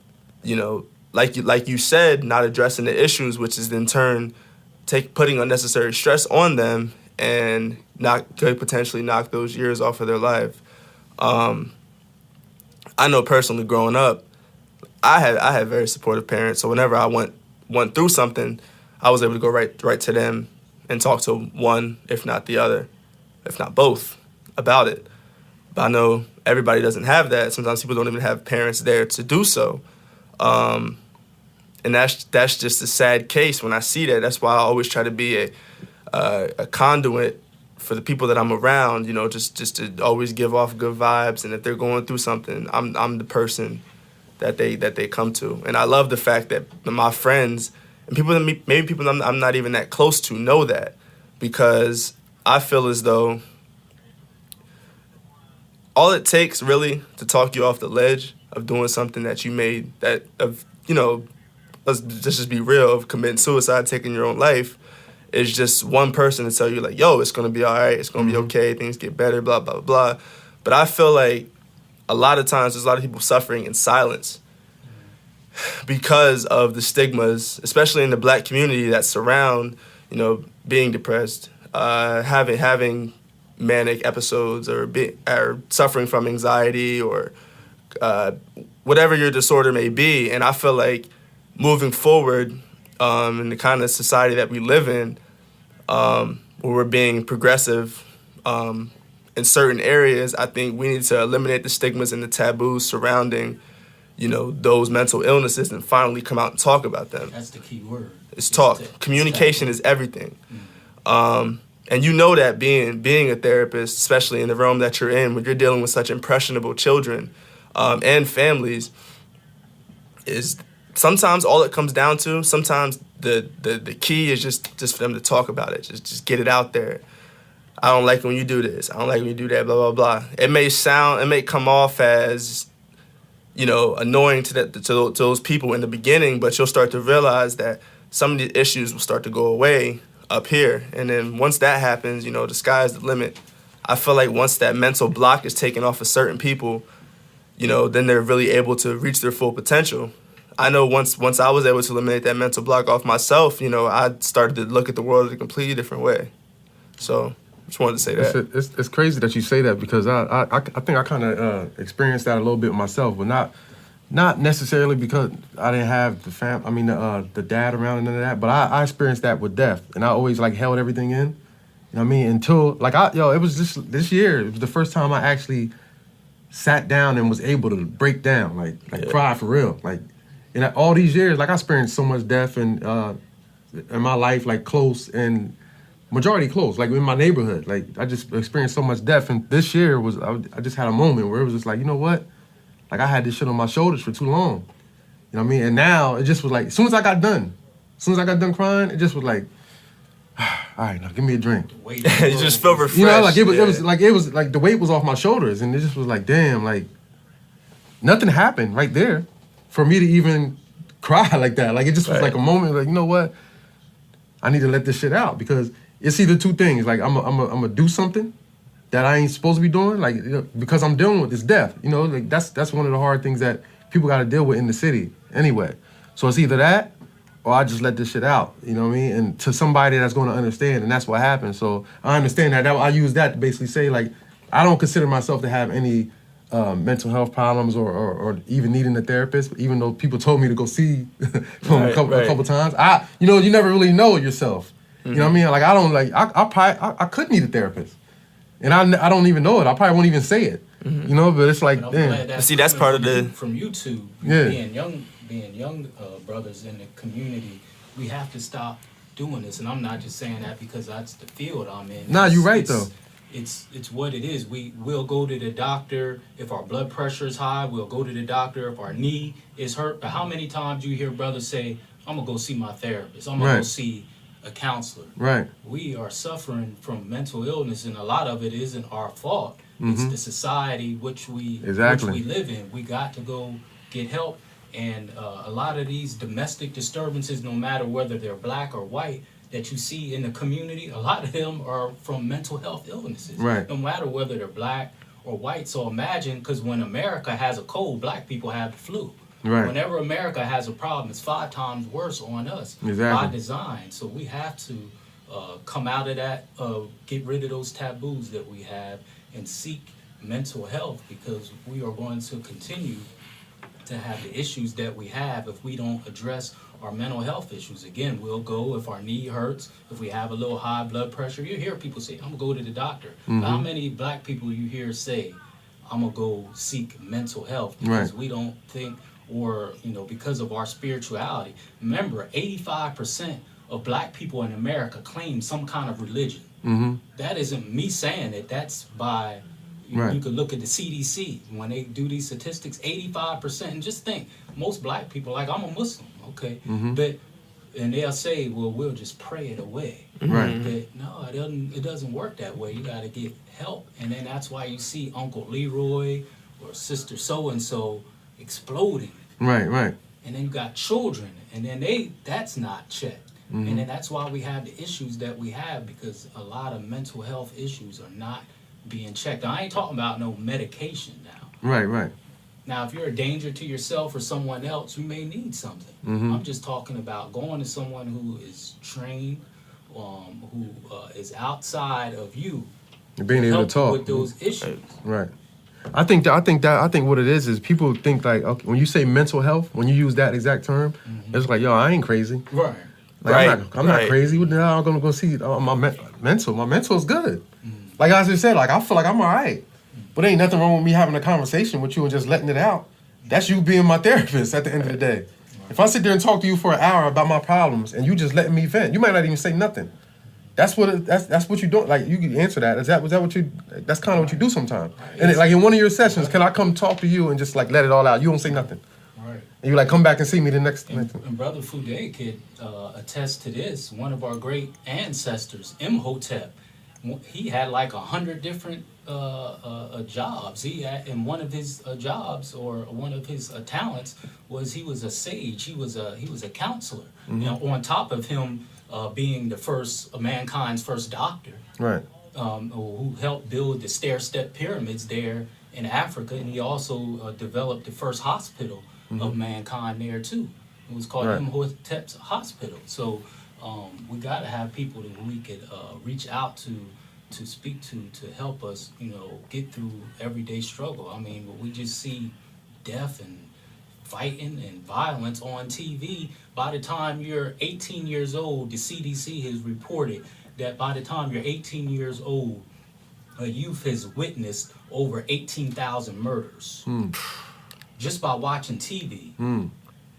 you know, like you said, not addressing the issues, which is in turn putting unnecessary stress on them, and could potentially knock those years off of their life. I know personally, growing up, I had very supportive parents. So whenever I went through something, I was able to go right to them and talk to one, if not the other, if not both, about it. But I know everybody doesn't have that. Sometimes people don't even have parents there to do so. And that's just a sad case when I see that. That's why I always try to be a conduit for the people that I'm around, you know, just to always give off good vibes. And if they're going through something, I'm the person that they come to. And I love the fact that my friends and maybe people I'm not even that close to know that, because I feel as though all it takes really to talk you off the ledge of doing something that you made, let's just be real, of committing suicide, taking your own life, is just one person to tell you, like, yo, it's going to be all right, it's going to be okay, things get better, blah, blah, blah. But I feel like a lot of times there's a lot of people suffering in silence because of the stigmas, especially in the Black community, that surround, you know, being depressed, having manic episodes, or suffering from anxiety, or whatever your disorder may be. And I feel like moving forward in the kind of society that we live in, where we're being progressive in certain areas, I think we need to eliminate the stigmas and the taboos surrounding, you know, those mental illnesses, and finally come out and talk about them. That's the key word. It's talk. Communication is everything. And you know that being a therapist, especially in the realm that you're in, when you're dealing with such impressionable children and families, is sometimes all it comes down to, sometimes the key is just for them to talk about it, just get it out there. I don't like when you do this. I don't like when you do that, blah, blah, blah. It may come off as, you know, annoying to those people in the beginning, but you'll start to realize that some of the issues will start to go away up here. And then once that happens, you know, the sky's the limit. I feel like once that mental block is taken off of certain people, you know, then they're really able to reach their full potential. I know once I was able to eliminate that mental block off myself, you know, I started to look at the world in a completely different way. So just wanted to say that. It's crazy that you say that, because I think I kind of experienced that a little bit myself, but not necessarily because I didn't have the dad around and none of that, but I experienced that with death, and I always like held everything in. You know what I mean? Until it was just this year. It was the first time I actually sat down and was able to break down, like cry for real. Like, in all these years, like, I experienced so much death in my life, like close and majority close, like in my neighborhood. Like, I just experienced so much death, and this year I just had a moment where it was just like, you know what? Like, I had this shit on my shoulders for too long. You know what I mean? And now it just was like, as soon as I got done crying, it just was like, all right, now give me a drink. You just feel refreshed. You know, like it was like the weight was off my shoulders, and it just was like, damn, like nothing happened right there for me to even cry like that. Like, it just was like a moment, like, you know what? I need to let this shit out, because it's either two things. Like, I'm gonna do something that I ain't supposed to be doing, like, you know, because I'm dealing with this death. You know, like that's one of the hard things that people got to deal with in the city anyway. So it's either that, or I just let this shit out. You know what I mean? And to somebody that's going to understand, and that's what happened. So I understand that. I use that to basically say, like, I don't consider myself to have any mental health problems or even needing a therapist, even though people told me to go see from a couple times. You know, you never really know yourself. Mm-hmm. You know what I mean? Like, I don't, like, I could need a therapist. And I don't even know it. I probably won't even say it. Mm-hmm. You know, but it's like, damn. See, that's part of from YouTube, being young brothers in the community, we have to stop doing this. And I'm not just saying that because that's the field I'm in. Nah, you're right, though. It's what it is. We'll go to the doctor if our blood pressure is high. We'll go to the doctor if our knee is hurt. But how many times do you hear brothers say, I'm going to go see my therapist. I'm going to go see a counselor. Right. We are suffering from mental illness, and a lot of it isn't our fault. It's the society which we live in. We got to go get help. And a lot of these domestic disturbances, no matter whether they're black or white, that you see in the community, a lot of them are from mental health illnesses. Right. No matter whether they're black or white. So imagine, because when America has a cold, black people have the flu. Right. Whenever America has a problem, it's 5 times worse on us Exactly. by design. So we have to come out of that, get rid of those taboos that we have, and seek mental health, because we are going to continue to have the issues that we have if we don't address our mental health issues. Again, we'll go if our knee hurts, if we have a little high blood pressure. You hear people say, I'm going to go to the doctor. How many black people you hear say, I'm going to go seek mental health? Because we don't think, or, because of our spirituality. Remember, 85% of black people in America claim some kind of religion. That isn't me saying it. That's by... You could look at the CDC when they do these statistics. 85%, and just think, most black people, like, I'm a Muslim, okay, but and they'll say, well, we'll just pray it away. Right. But no, it doesn't work that way. You got to get help, and then that's why you see Uncle Leroy or Sister so and so exploding. Right. And then you got children, and then that's not checked. And then that's why we have the issues that we have, because a lot of mental health issues are not being checked. I ain't talking about no medication now. Right. Now, if you're a danger to yourself or someone else, you may need something. I'm just talking about going to someone who is trained, who is outside of you, And being able to talk with those issues. Right. I think what it is people think like, okay, when you say mental health, when you use that exact term, it's like, yo, I ain't crazy. Right. Like, I'm not crazy. What the hell I'm gonna go see my mental? My mental is good. Like I just said, like I feel like I'm all right. But ain't nothing wrong with me having a conversation with you and just letting it out. That's you being my therapist at the end of the day. If I sit there and talk to you for an hour about my problems and you just letting me vent, you might not even say nothing. That's what you do. Like, you can answer that. Is that what you? That's kind of what you do sometimes. And like in one of your sessions, can I come talk to you and just like let it all out? You don't say nothing. Right. And you like come back and see me the next. And Brother Fude could attest to this. One of our great ancestors, Imhotep, he had like 100 different jobs. He had, and one of his jobs or one of his talents was he was a sage. He was a counselor. On top of him being the first mankind's first doctor, Right. Who helped build the stair-step pyramids there in Africa, and he also developed the first hospital of mankind there too. It was called Imhotep's Hospital. So we got to have people that we could reach out to speak to help us, get through everyday struggle. I mean, we just see death and fighting and violence on TV. By the time you're 18 years old, the CDC has reported that by the time you're 18 years old, a youth has witnessed over 18,000 murders just by watching TV.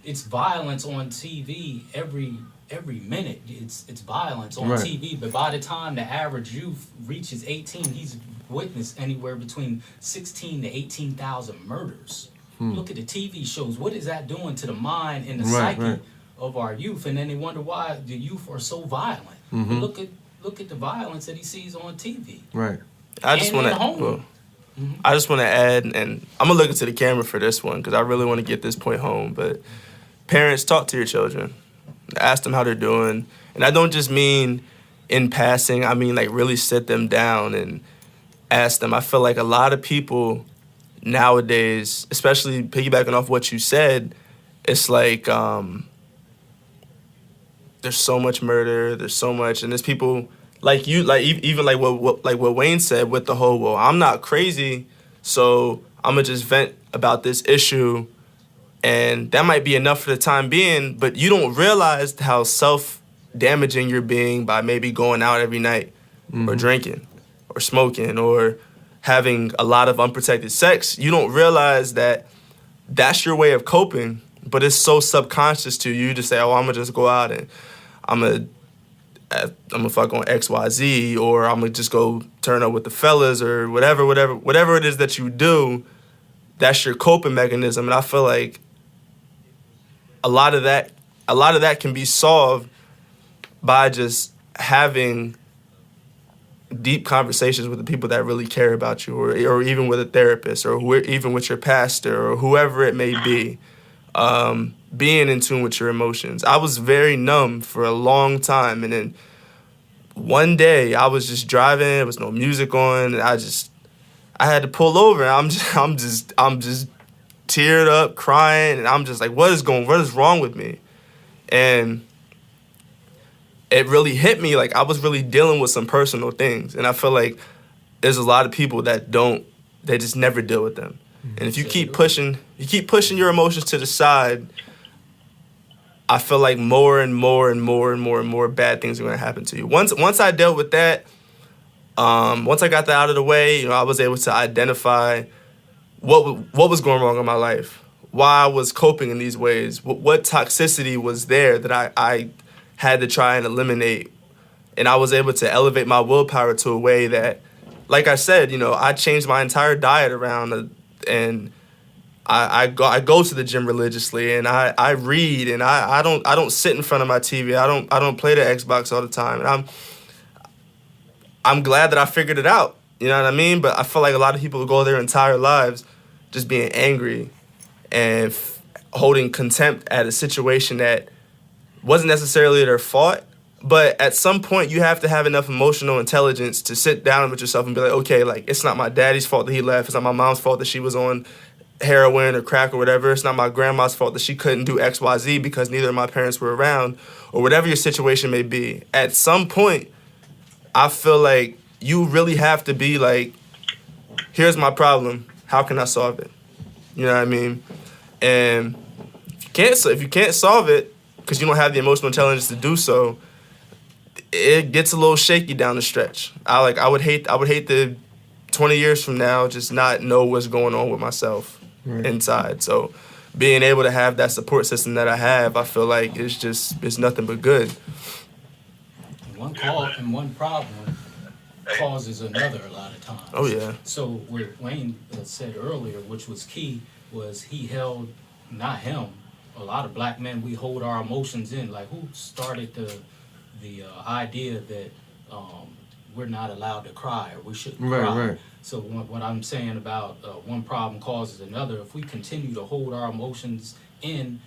It's violence on TV every minute. It's violence on TV, but by the time the average youth reaches 18, he's witnessed anywhere between 16 to 18,000 murders. Look at the TV shows. What is that doing to the mind and the psyche of our youth? And then they wonder why the youth are so violent. But look at the violence that he sees on TV. Right. I just want to add, and I'm gonna look into the camera for this one because I really want to get this point home. But parents, talk to your children, ask them how they're doing, and I don't just mean in passing. I mean like really sit them down and ask them. I feel like a lot of people nowadays, especially piggybacking off what you said, it's like there's so much murder, there's so much, and there's people like you, like even like what Wayne said with the whole, well, I'm not crazy, so I'm gonna just vent about this issue, and that might be enough for the time being, but you don't realize how self-damaging you're being by maybe going out every night or drinking or smoking or having a lot of unprotected sex. You don't realize that that's your way of coping, but it's so subconscious to you to say, oh, I'm gonna just go out and I'm gonna I'm gonna fuck on XYZ, or I'm gonna just go turn up with the fellas, or whatever it is that you do, that's your coping mechanism. And I feel like a lot of that can be solved by just having deep conversations with the people that really care about you, or even with a therapist, or even with your pastor, or whoever it may be. Being in tune with your emotions. I was very numb for a long time, and then one day I was just driving. There was no music on, and I had to pull over. And I'm just teared up, crying, and I'm just like, what is wrong with me? And it really hit me. Like, I was really dealing with some personal things, and I feel like there's a lot of people that they just never deal with them. And if you keep pushing your emotions to the side, I feel like more and more bad things are going to happen to you. Once I dealt with that, once I got that out of the way, I was able to identify what was going wrong in my life, why I was coping in these ways, what toxicity was there that I had to try and eliminate. And I was able to elevate my willpower to a way that, like I said, I changed my entire diet around, and I go to the gym religiously, and I read, and I don't sit in front of my TV. I don't play the Xbox all the time. And I'm glad that I figured it out. You know what I mean? But I feel like a lot of people go their entire lives just being angry and holding contempt at a situation that wasn't necessarily their fault. But at some point, you have to have enough emotional intelligence to sit down with yourself and be like, okay, like, it's not my daddy's fault that he left. It's not my mom's fault that she was on heroin or crack or whatever. It's not my grandma's fault that she couldn't do XYZ because neither of my parents were around, or whatever your situation may be. At some point, I feel like you really have to be like, here's my problem. How can I solve it? You know what I mean? And if you can't solve it because you don't have the emotional intelligence to do so, it gets a little shaky down the stretch. I would hate to 20 years from now just not know what's going on with myself inside. So being able to have that support system that I have, I feel like it's nothing but good. One cause and one problem causes another a lot of times. Oh yeah. So what Wayne said earlier, which was key, was he held, not him, a lot of black men, we hold our emotions in. Like, who started the idea that we're not allowed to cry, or we shouldn't cry. Right. So what I'm saying about one problem causes another. If we continue to hold our emotions in,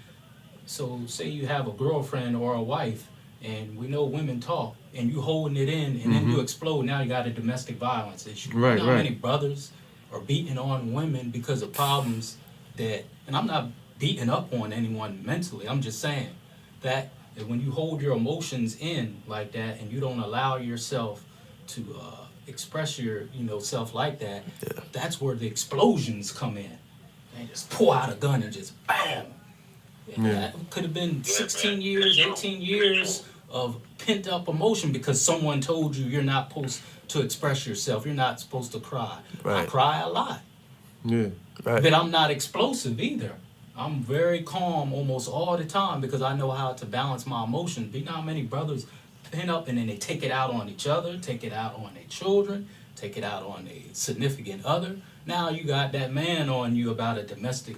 so say you have a girlfriend or a wife, and we know women talk, and you holding it in, and then you explode. Now you got a domestic violence issue. Right, you know how right. many brothers are beating on women because of problems that, and I'm not beating up on anyone mentally. I'm just saying that when you hold your emotions in like that, and you don't allow yourself to express your self like that, that's where the explosions come in. And just pull out a gun and just bam. That could have been 16 years, 18 years of pent up emotion because someone told you you're not supposed to express yourself. You're not supposed to cry. Right. I cry a lot. Yeah. Right. But I'm not explosive either. I'm very calm almost all the time because I know how to balance my emotions. But you know how many brothers pin up and then they take it out on each other, take it out on their children, take it out on a significant other. Now you got that man on you about a domestic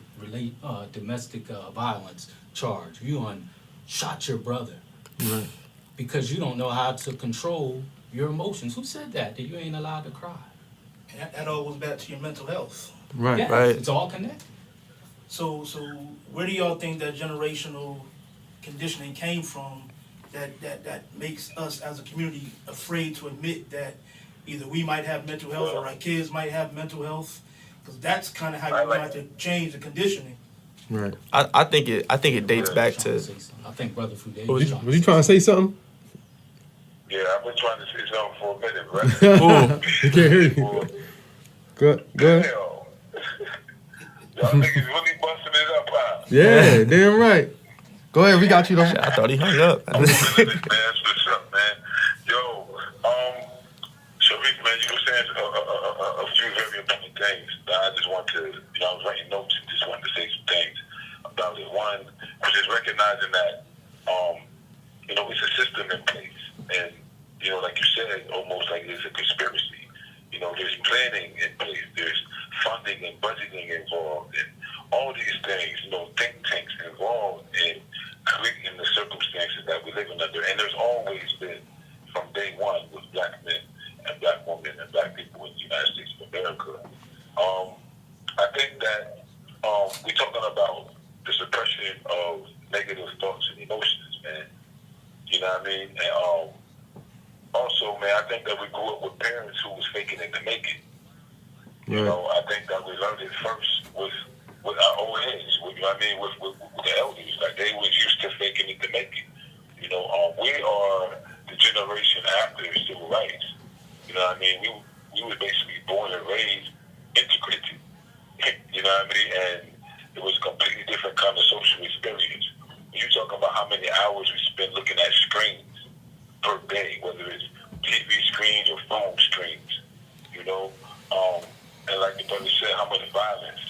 violence charge. You shot your brother because you don't know how to control your emotions. Who said that you ain't allowed to cry? And that all goes back to your mental health. Right. Yes, Right. It's all connected. So where do y'all think that generational conditioning came from that makes us as a community afraid to admit that either we might have mental health or our kids might have mental health? Because that's kind of how you're going to have to change the conditioning. Right. I think it dates back to. I think Brother Fude Was you trying to say something? Yeah, I've been trying to say something for a minute, right? I can't hear you. Go ahead. Hell. Y'all niggas really busting it up, huh? Yeah, damn right. Go ahead, we got you though. I thought he hung up. Man, that's what's up, man. Yo, Sharif, man, you were saying a few very important things. I just want to, I was writing notes and just wanted to say some things about it. One, which is recognizing that, it's a system in place. And there's planning in place, there's funding and budgeting involved, and all these things, think tanks involved in creating the circumstances that we're living under. And there's always been, from day one, with black men and black women and black people in the United States of America. I think that we're talking about the suppression of negative thoughts and emotions, man. You know what I mean? And also, man, I think that we grew up with parents who was faking it to make it. You know, I think that we learned it first with our old heads, with the elders. Like, they was used to faking it to make it. You know, we are the generation after civil rights. You know what I mean? We were basically born and raised integrated. You know what I mean? And it was a completely different kind of social experience. You talk about how many hours we spend looking at screens per day, whether it's TV screens or phone screens, you know. And like the brother said, how much violence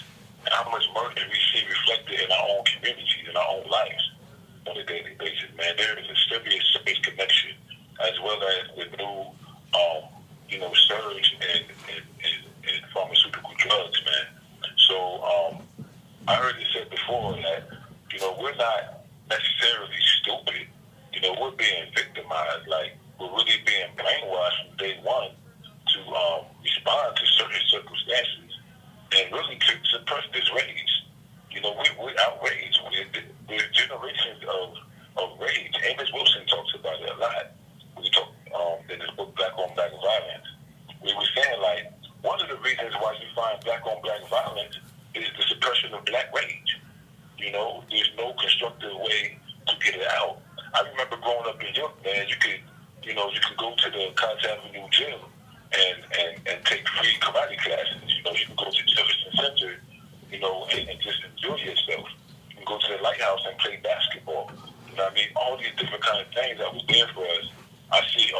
and how much murder we see reflected in our own communities, in our own lives on a daily basis, man. There is a serious connection, as well as the new, surge in pharmaceutical drugs, man. So I heard it said before that, we're not necessarily stupid. We're being victimized. Like, we're really being brainwashed from day one to respond to certain circumstances and really to suppress this rage. We're outraged. We're generations of rage. Amos Wilson talks about it a lot. We talk in his book, Black on Black Violence. We were saying, like, one of the reasons why you find black on black violence is the suppression of black rage. There's no constructive way to get it out. I remember growing up in York, man, you could go to the Cox Avenue gym and take free karate classes. You can go to the Jefferson Center, and just enjoy yourself. You can go to the Lighthouse and play basketball. You know what I mean? All these different kind of things that was there for us. I see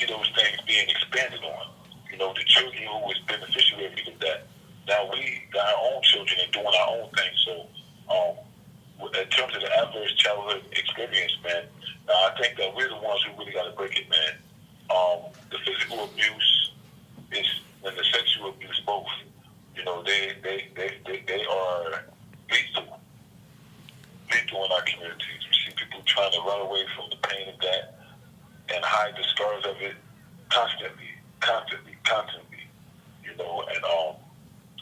those things being expanded on. The children who was beneficiaries of that. Now we got our own children and doing our own thing. So, in terms of the adverse childhood experience, man, I think that we're the ones who really got to break it, man. The physical abuse and the sexual abuse, both. They are lethal in our communities. We see people trying to run away from the pain of that and hide the scars of it constantly.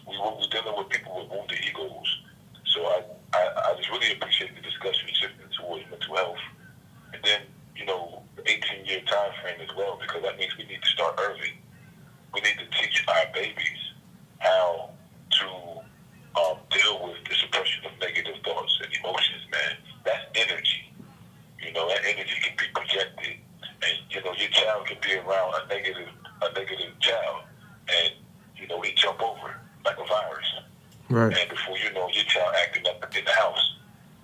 And we're dealing with people with wounded egos. So I just really appreciate the discussion shifting towards mental health. And then, the 18-year time frame as well, because that means we need to start early. We need to teach our babies how to deal with the suppression of negative thoughts and emotions, man. That's energy. That energy can be projected. And, your child can be around a negative child, and, he jump over like a virus. Right. And before you know, your child acting up in the house.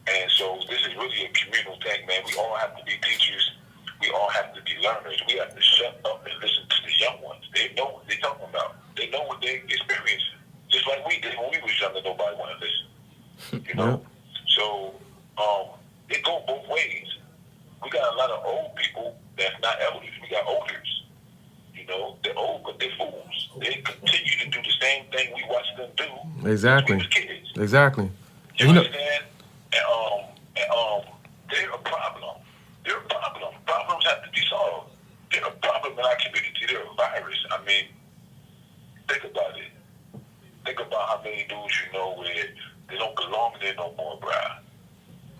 And so this is really a communal thing, man. We all have to be teachers. We all have to be learners. We have to shut up and listen to the young ones. They know what they're talking about. They know what they're experiencing. Just like we did when we was younger, nobody wanted to listen. Yep. So it goes both ways. We got a lot of old people that's not elders. We got olders. They're old, but they're fools. They continue to do the same thing we watched them do. Exactly. When we was kids. Exactly. You understand? And they're a problem. They're a problem. Problems have to be solved. They're a problem in our community. They're a virus. I mean, think about it. Think about how many dudes where they don't belong there no more, bruh.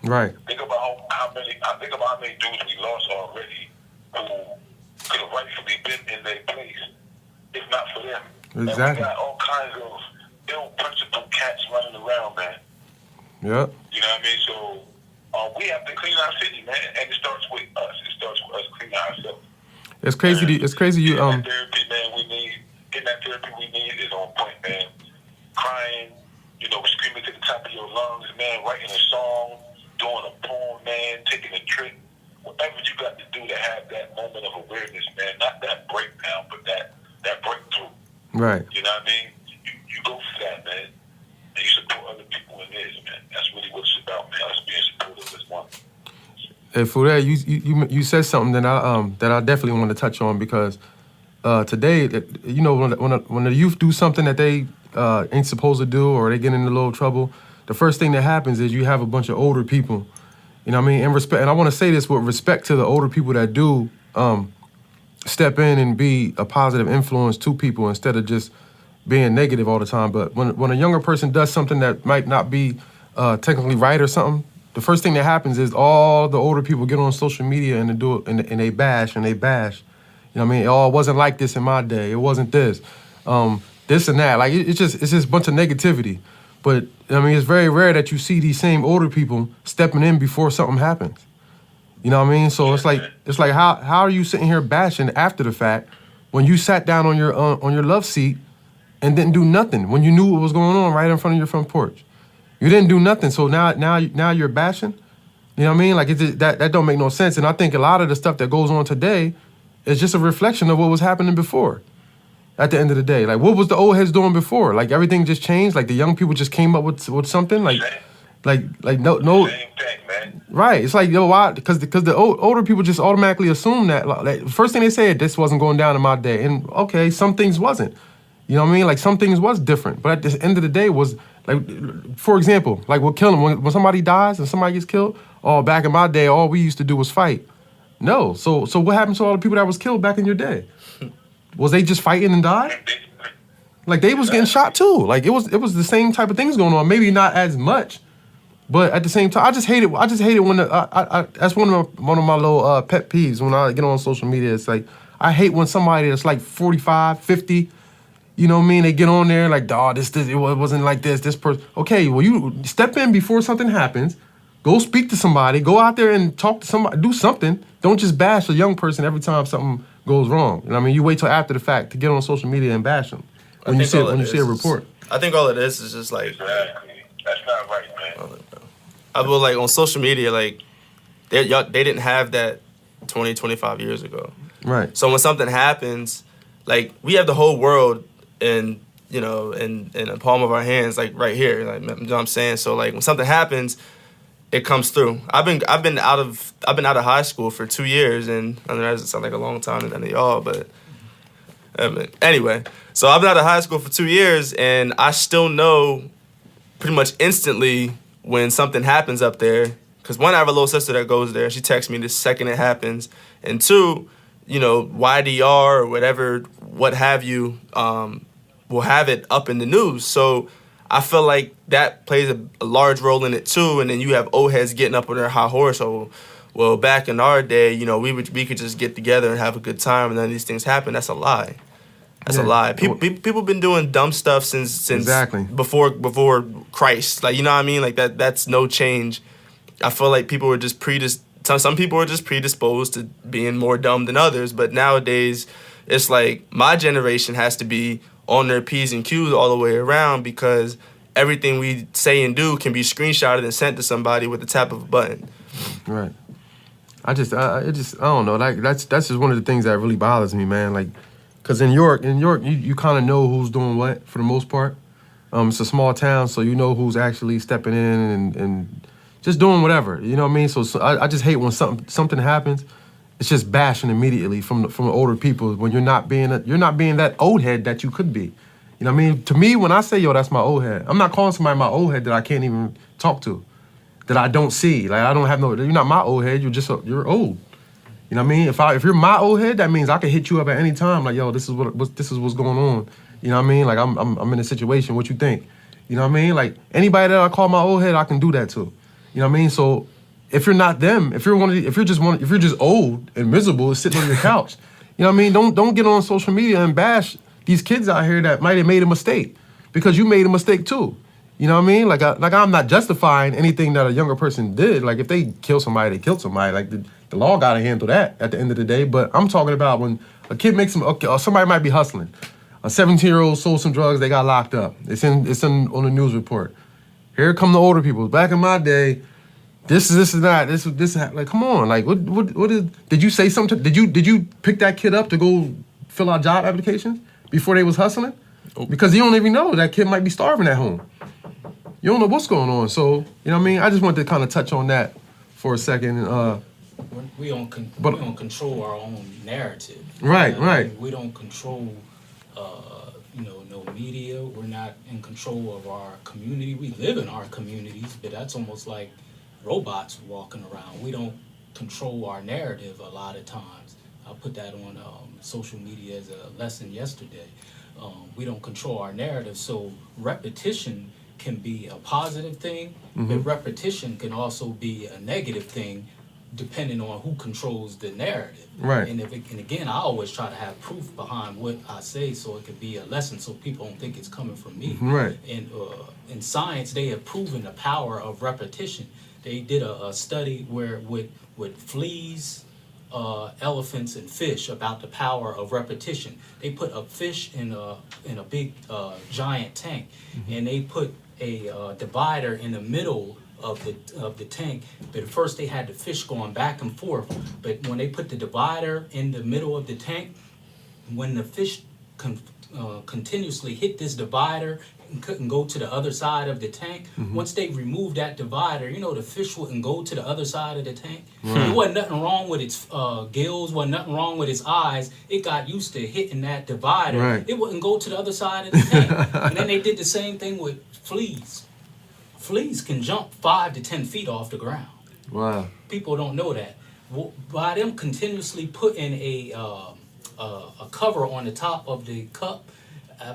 Right. Think about how many dudes we lost already who could have rightfully been in their place if not for them. Exactly. And we got all kinds of ill-principled cats running around, man. Yep. You know what I mean? So we have to clean our city, man, and it starts with us. It starts with us cleaning ourselves. It's crazy. It's crazy. You Getting that therapy we need is on point, man. Crying, screaming to the top of your lungs, man. Writing a song, doing a poem, man. Taking a trip. Whatever you got to do to have that moment of awareness, man. Not that breakdown, but that breakthrough. Right. You know what I mean? You go for that, man. And you support other people in this, man. That's really what it's about, man. Us being supportive as one. And for that, you said something that I definitely want to touch on, because today, you know, when the youth do something that they ain't supposed to do, or they get in a little trouble, the first thing that happens is you have a bunch of older people. You know what I mean? And I want to say this with respect to the older people that do step in and be a positive influence to people instead of just being negative all the time. But when a younger person does something that might not be technically right or something, the first thing that happens is all the older people get on social media and they do it and they bash and they bash. You know what I mean? Oh, it wasn't like this in my day. It wasn't this. This and that. Like it's just a bunch of negativity. But I mean, it's very rare that you see these same older people stepping in before something happens. You know what I mean? So it's like how are you sitting here bashing after the fact when you sat down on your love seat and didn't do nothing when you knew what was going on right in front of your front porch? You didn't do nothing. So now you're bashing. You know what I mean? Like that don't make no sense. And I think a lot of the stuff that goes on today is just a reflection of what was happening before. At the end of the day, like what was the old heads doing before? Like everything just changed. Like the young people just came up with something. Like no. Same thing, man. Right. It's like, yo, why? Because the older people just automatically assume that. Like, first thing they said, this wasn't going down in my day. And okay, some things wasn't. You know what I mean? Like some things was different. But at the end of the day was like, for example, like what killed them when somebody dies and somebody gets killed. Oh, back in my day, all we used to do was fight. No. So what happened to all the people that was killed back in your day? Was they just fighting and died? Like they was getting shot too. Like it was the same type of things going on. Maybe not as much, but at the same time, I just hate it when that's one of my little pet peeves when I get on social media. It's like I hate when somebody that's like 45, 50, you know what I mean? They get on there like, oh, this it wasn't like this person. Okay, well you step in before something happens. Go speak to somebody. Go out there and talk to somebody. Do something. Don't just bash a young person every time something goes wrong. You know what I mean? You wait till after the fact to get on social media and bash them when you see a report. I think all of this is just like, Exactly. That's not right, man. I will like on social media, like they didn't have that 20, 25 years ago. Right. So when something happens, like we have the whole world in the palm of our hands, like right here. Like, you know what I'm saying? So like when something happens, it comes through. I've been out of high school for 2 years, and I know that doesn't sound like a long time to any of y'all, but anyway. So I've been out of high school for 2 years, and I still know pretty much instantly when something happens up there. Because one, I have a little sister that goes there. She texts me the second it happens, and two, YDR or whatever, what have you, will have it up in the news. So I feel like that plays a large role in it too. And then you have old heads getting up on their high horse. So, well, back in our day, we could just get together and have a good time, and then these things happen. That's a lie. That's a lie. People been doing dumb stuff since exactly before Christ. Like, you know what I mean? Like that's no change. I feel like people were just some people are just predisposed to being more dumb than others. But nowadays, it's like my generation has to be on their P's and Q's all the way around, because everything we say and do can be screenshotted and sent to somebody with the tap of a button. Right. I don't know. Like that's just one of the things that really bothers me, man. Like, cause in York, you kind of know who's doing what for the most part. It's a small town, so you know who's actually stepping in and just doing whatever. You know what I mean? So I just hate when something happens. It's just bashing immediately from older people when you're not being that old head that you could be. You know what I mean? To me, when I say, yo, that's my old head, I'm not calling somebody my old head that I can't even talk to, that I don't see. Like I don't have you're not my old head. You're old. You know what I mean? If you're my old head, that means I can hit you up at any time. Like, yo, this is what's going on. You know what I mean? Like I'm in a situation. What you think? You know what I mean? Like anybody that I call my old head, I can do that to. You know what I mean? So if you're not them, if you're just old and miserable, sitting on your couch, you know what I mean? Don't get on social media and bash these kids out here that might have made a mistake, because you made a mistake too. You know what I mean? Like I'm not justifying anything that a younger person did. Like if they kill somebody, they killed somebody. Like the law got to handle that at the end of the day. But I'm talking about when a kid makes or somebody might be hustling. A 17-year-old sold some drugs, they got locked up. It's on the news report. Here come the older people. Back in my day, this is that. This like, come on. Like, what is? Did you say something? Did you pick that kid up to go fill out job applications before they was hustling? Because you don't even know that kid might be starving at home. You don't know what's going on. So, you know what I mean? I just wanted to kind of touch on that for a second. When we don't control our own narrative. Right, right. We don't control, no media. We're not in control of our community. We live in our communities, but that's almost like robots walking around. We don't control our narrative a lot of times. I put that on social media as a lesson yesterday. We don't control our narrative, so repetition can be a positive thing, but repetition can also be a negative thing depending on who controls the narrative. Right. And again, I always try to have proof behind what I say so it could be a lesson so people don't think it's coming from me. Right. And in science, they have proven the power of repetition. They did a study where with fleas, elephants, and fish about the power of repetition. They put a fish in a big giant tank, and they put a divider in the middle of the tank. But at first they had the fish going back and forth. But when they put the divider in the middle of the tank, when the fish continuously hit this divider and couldn't go to the other side of the tank, once they removed that divider, the fish wouldn't go to the other side of the tank. There wasn't nothing wrong with its gills, wasn't nothing wrong with its eyes. It got used to hitting that divider. Right. It wouldn't go to the other side of the tank. And then they did the same thing with fleas. Fleas can jump 5 to 10 feet off the ground. Wow. People don't know that. By them continuously putting a cover on the top of the cup,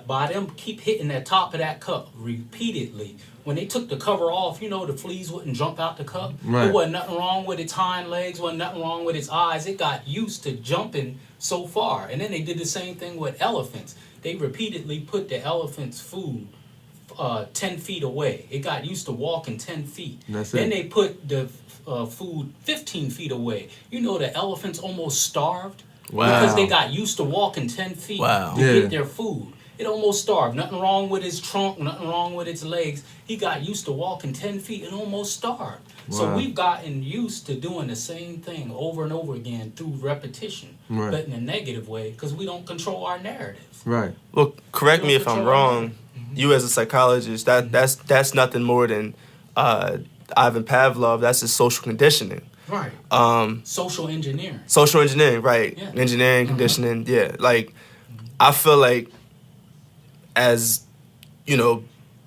by them keep hitting that top of that cup repeatedly, when they took the cover off, the fleas wouldn't jump out the cup. Right. There wasn't nothing wrong with its hind legs, wasn't nothing wrong with its eyes. It got used to jumping so far. And then they did the same thing with elephants. They repeatedly put the elephant's food 10 feet away. It got used to walking 10 feet. That's Then it. they put the food 15 feet away. The elephants almost starved because they got used to walking 10 feet Wow. to Yeah. get their food. It almost starved. Nothing wrong with its trunk, nothing wrong with its legs. He got used to walking 10 feet and almost starved. So Wow. we've gotten used to doing the same thing over and over again through repetition, Right. but in a negative way because we don't control our narrative. Right. Well, correct me if I'm Control. wrong. You as a psychologist, that's nothing more than Ivan Pavlov. That's his social conditioning. Right. Social engineering. Social engineering, right? Yeah. Engineering, conditioning, yeah. Like, I feel like as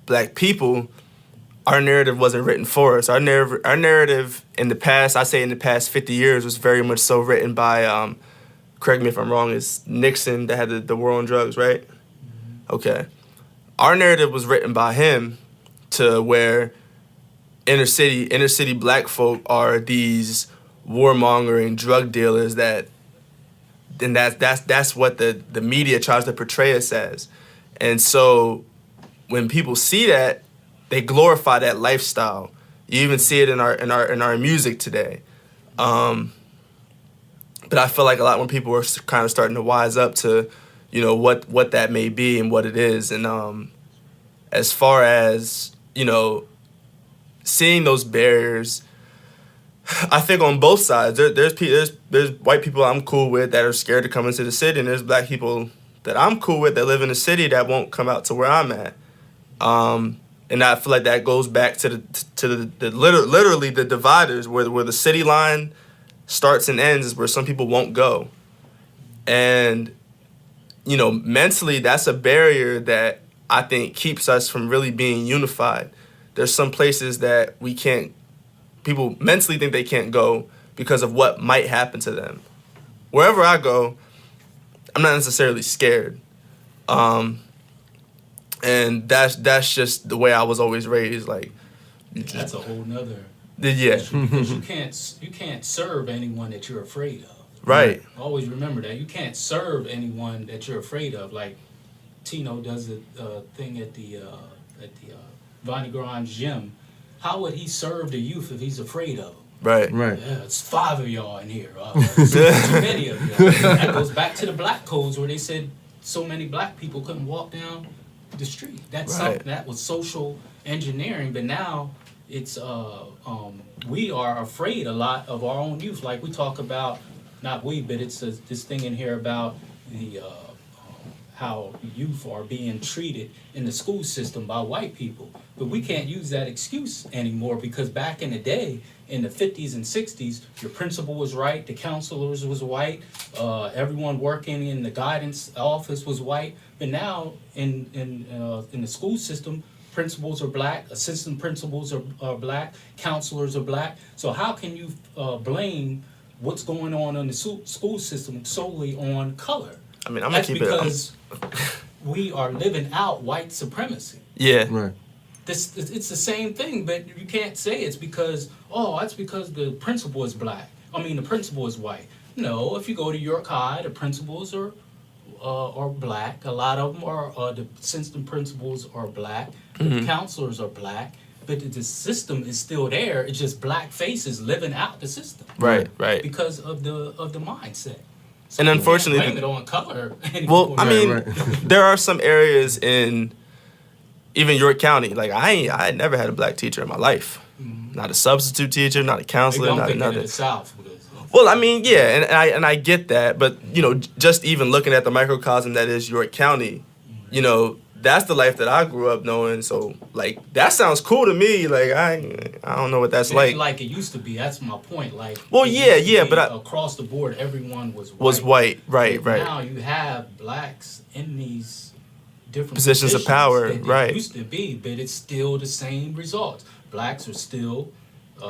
Black people, our narrative wasn't written for us. Our narrative in the past, I say in the past 50 years, was very much so written by, correct me if I'm wrong, it's Nixon that had the war on drugs, right? Okay. Our narrative was written by him to where inner city Black folk are these warmongering drug dealers that's what the media tries to portray us as. And so when people see that, they glorify that lifestyle. You even see it in our music today. But I feel like a lot when people are kind of starting to wise up to, what that may be and what it is. And as far as, seeing those barriers, I think on both sides, there's white people I'm cool with that are scared to come into the city, and there's Black people that I'm cool with that live in the city that won't come out to where I'm at. And I feel like that goes back to the literally the dividers where the city line starts and ends is where some people won't go. And, mentally, that's a barrier that I think keeps us from really being unified. There's some places that people mentally think they can't go because of what might happen to them. Wherever I go, I'm not necessarily scared. And that's just the way I was always raised. Like, That's a whole nother yeah, issue because you can't serve anyone that you're afraid of. right, Always remember that you can't serve anyone that you're afraid of. Like Tino does a thing at the Vonnie Grimes gym. How would he serve the youth if he's afraid of them? right, Right. Yeah, it's 5 of y'all in here. It's too many of y'all. That goes back to the Black codes where they said so many Black people couldn't walk down the street. That's Right. something that was social engineering, but now it's we are afraid a lot of our own youth. Like we talk about, not we, but it's this thing in here about the how youth are being treated in the school system by white people. But we can't use that excuse anymore, because back in the day, in the 50s and 60s, your principal was right, the counselors was white, everyone working in the guidance office was white. But now in the school system, principals are black, assistant principals are black, counselors are black. So how can you blame what's going on in the school system solely on color? I mean, I'm gonna That's keep because we are living out white supremacy. Yeah. Right. It's the same thing, but you can't say it's because, that's because the principal is black. I mean, the principal is white. No, if you go to York High, the principals are black. A lot of them are, the assistant principals are black. The counselors are black. But the system is still there. It's just black faces living out the system. Right. Because of the mindset. So And you unfortunately, can't blame it on color anymore. well, I mean, Right. there are some areas in even York County. Like I had never had a black teacher in my life. Not a substitute teacher, not a Maybe counselor, I'm not thinking of nothing. the South. Because, Well, I mean, yeah, and I get that, but just even looking at the microcosm that is York County, that's the life that I grew up knowing. So like that sounds cool to me. Like I don't know what that's like. Like it used to be. That's my point. Like, Well, it yeah, used to yeah, be but across the board, everyone was white. Was white, right. Now you have blacks in these different Positions of power, that right. It used to be, but it's still the same results. Blacks are still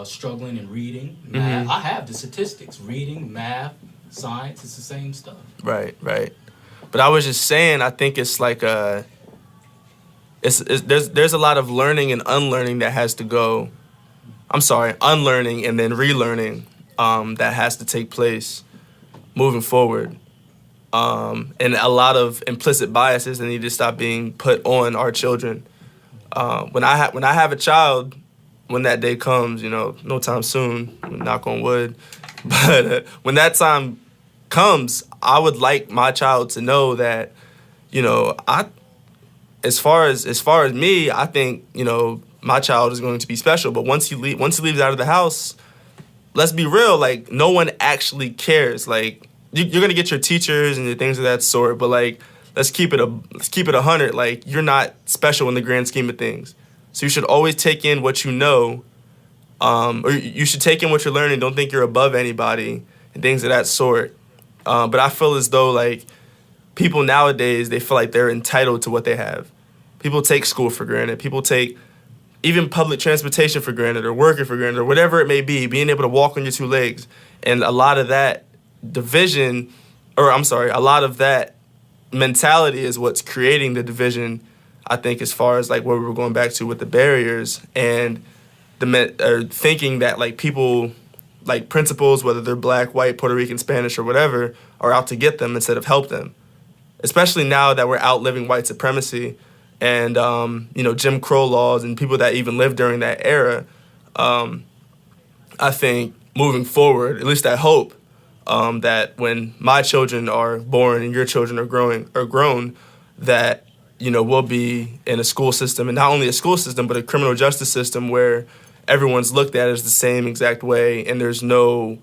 struggling in reading, math. Mm-hmm. I have the statistics: reading, math, science. It's the same stuff. Right. But I was just saying, I think it's like there's a lot of learning and unlearning that has to go. I'm sorry, unlearning and then relearning that has to take place moving forward. And a lot of implicit biases that need to stop being put on our children. When I have a child, when that day comes, no time soon, knock on wood, but when that time comes, I would like my child to know that, as far as me, I think, my child is going to be special. But once he leaves out of the house, let's be real, like no one actually cares. Like you're gonna get your teachers and your things of that sort, but like let's keep it 100. Like you're not special in the grand scheme of things. So you should always take in what you know, or you should take in what you're learning. Don't think you're above anybody and things of that sort. But I feel as though like people nowadays, they feel like they're entitled to what they have. People take school for granted. People take even public transportation for granted, or working for granted, or whatever it may be, being able to walk on your two legs. And a lot of that a lot of that mentality is what's creating the division, I think, as far as like what we were going back to with the barriers and thinking that like people, like principals, whether they're black, white, Puerto Rican, Spanish, or whatever, are out to get them instead of help them. Especially now that we're outliving white supremacy and, Jim Crow laws and people that even lived during that era. I think moving forward, at least I hope, that when my children are born and your children are grown, that, we'll be in a school system, and not only a school system, but a criminal justice system where everyone's looked at as the same exact way, and there's no,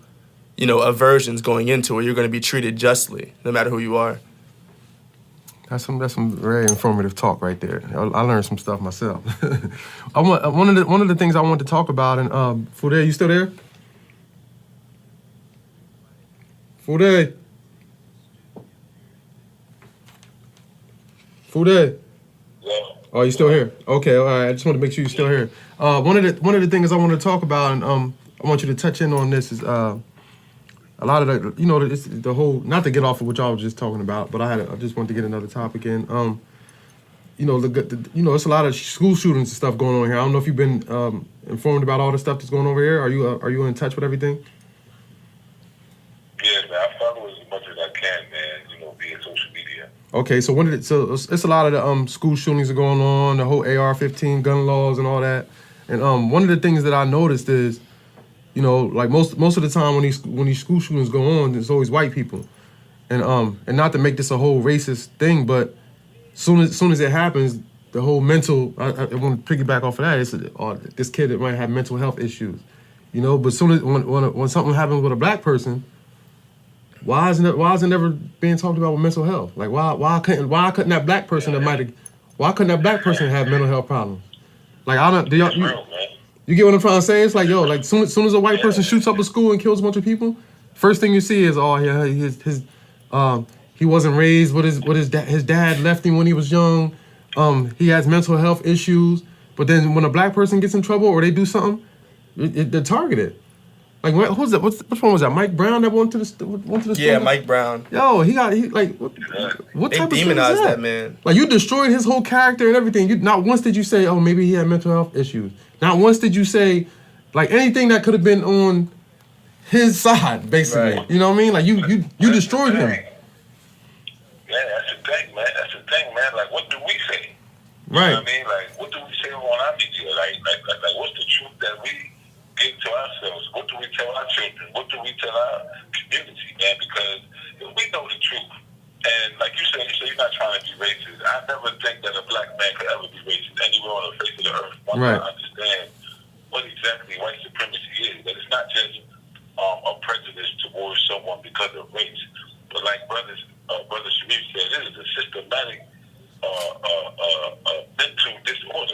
aversions going into it. You're going to be treated justly, no matter who you are. That's some very informative talk right there. I learned some stuff myself. One of the things I wanted to talk about, and Fude, you still there? Fude? Yeah. Oh, you still here? Okay, all right. I just want to make sure you're still here. One of the things I want to talk about, and I want you to touch in on this, is a lot of the, it's the whole, not to get off of what y'all was just talking about, but I just wanted to get another topic in. It's a lot of school shootings and stuff going on here. I don't know if you've been informed about all the stuff that's going on over here. Are you in touch with everything? Yeah, man. I follow as much as I can, man. Via social media. Okay, so it's a lot of the school shootings are going on, the whole AR-15 gun laws and all that. And one of the things that I noticed is, like most of the time when these school shootings go on, there's always white people. And not to make this a whole racist thing, but soon as it happens, the whole mental, I want to piggyback off of that, it's this kid that might have mental health issues. But soon as when something happens with a black person, Why isn't it never being talked about with mental health? Like why couldn't that black person have mental health problems? Like I don't do y'all It's real, man. you get what I'm trying to say? It's like yo, like soon as a white person shoots up a school and kills a bunch of people, first thing you see is he wasn't raised with his dad left him when he was young. He has mental health issues. But then when a black person gets in trouble or they do something, they're targeted. Like who's that? Which one was that? Mike Brown that went to the Yeah, Mike Brown. Yo, what They type of shit is demonized that? that man. Like you destroyed his whole character and everything. Not once did you say, oh, maybe he had mental health issues. Not once did you say, like anything that could have been on his side, basically. Right. You know what I mean? Like you destroyed him. Yeah, that's the thing, man. That's the thing, man. Like, what do we say? You Right. know what I mean? Like, what do we say on our media? Like, what's the truth that we give to ourselves? What do we tell our children? What do we tell our community, man? Because if we know the truth, and like you said, you're not trying to be racist. I never think that a black man could ever be racist anywhere on the face of the earth. Once Right. I understand what exactly white supremacy is, that it's not just a prejudice towards someone because of race, but like Brother Sharif said, it is a systematic mental disorder.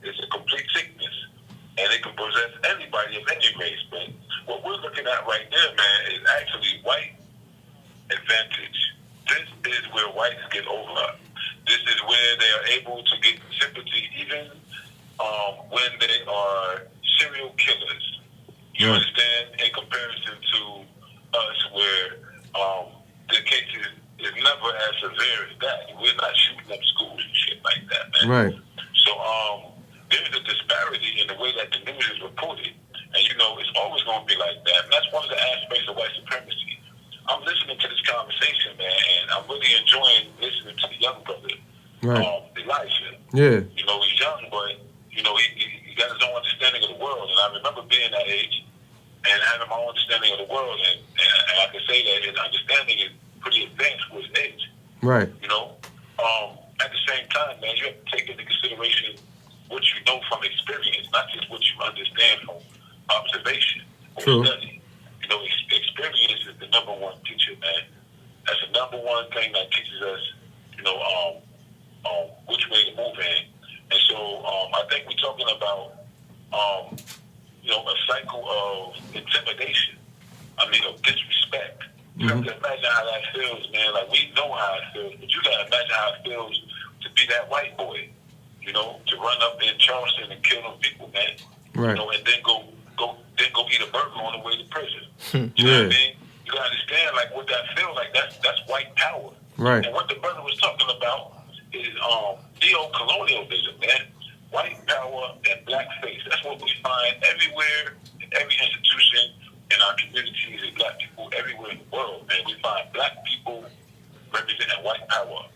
It's a complete sickness, and it can possess anybody of any race. But what we're looking at right there, man, is actually white advantage. This is where whites get over. This is where they are able to get sympathy, even when they are serial killers. You understand? In comparison to us, where the cases is never as severe as that. We're not shooting up schools and shit like that, man. Right. So there's a disparity in the way that the news is reported. And, it's always going to be like that. And that's one of the aspects of white supremacy. I'm listening to this conversation, man, and I'm really enjoying listening to the young brother, Elijah. Yeah. He's young, but, he got his own understanding of the world. And I remember being that age and having my own understanding of the world. And I can say that his understanding is pretty advanced for his age. Right. At the same time, man, you have to take into consideration what you know from experience, not just what you understand from observation or True. study. Experience is the number one teacher, man. That's the number one thing that teaches us, which way to move in. And so I think we're talking about, a cycle of intimidation. Of disrespect. You have to imagine how that feels, man. Like, we know how it feels, but you gotta imagine how it feels to be that white boy, to run up in Charleston and kill them people, man. Right. And then go eat a burger on the way to prison. You know what I mean? You gotta understand, like, what that feels like. That's white power. Right. And what the brother was talking about is neo-colonialism, man. White power and blackface. That's what we find everywhere, in every institution, in our communities, and black people everywhere in the world, man. We find black people representing white power.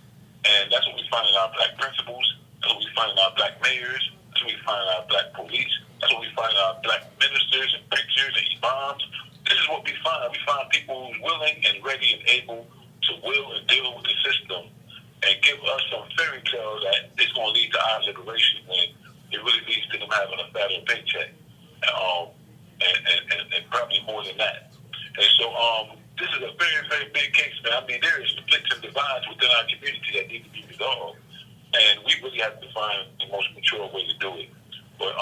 And that's what we find in our black principals. That's what we find in our black mayors. That's what we find in our black police. That's what we find in our black ministers and preachers and imams. This is what we find. We find people who's willing and ready and able to will and deal with the system and give us some fairy tale that it's going to lead to our liberation when it really leads to them having a better paycheck. And probably more than that. And so this is a very, very big case, man. There is splits and divides within our community that need to be resolved. And we really have to find the most mature way to do it. But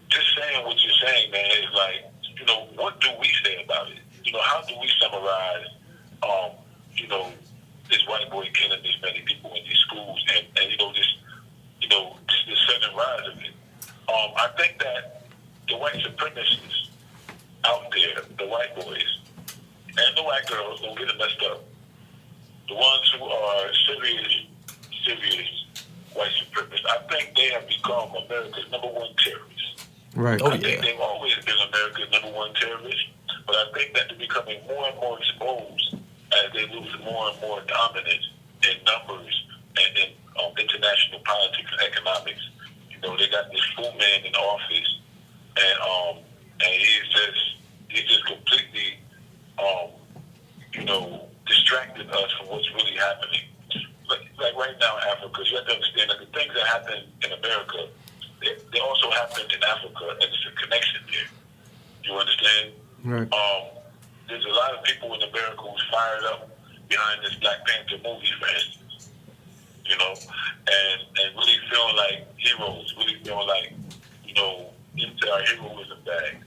just saying what you're saying, man, is like, what do we say about it? How do we summarize, this white boy killing this many people in these schools and this sudden rise of it? I think that the white supremacists out there, the white boys and the white girls, don't get it messed up. The ones who are serious white supremacists, I think they have become America's number one terrorists. Right. Oh, I yeah. think they've always been America's number one terrorist, but I think that they're becoming more and more exposed as they lose more and more dominance in numbers and in international politics and economics. They got this fool man in office, and he's just completely, distracted us from what's really happening. Like right now in Africa, you have to understand that the things that happen in America, they also happen in Africa, and there's a connection there. You understand? Right. there's a lot of people in America who's fired up behind this Black Panther movie, for instance. You know, and really feeling like heroes, really feeling like, you know, into our heroism bag.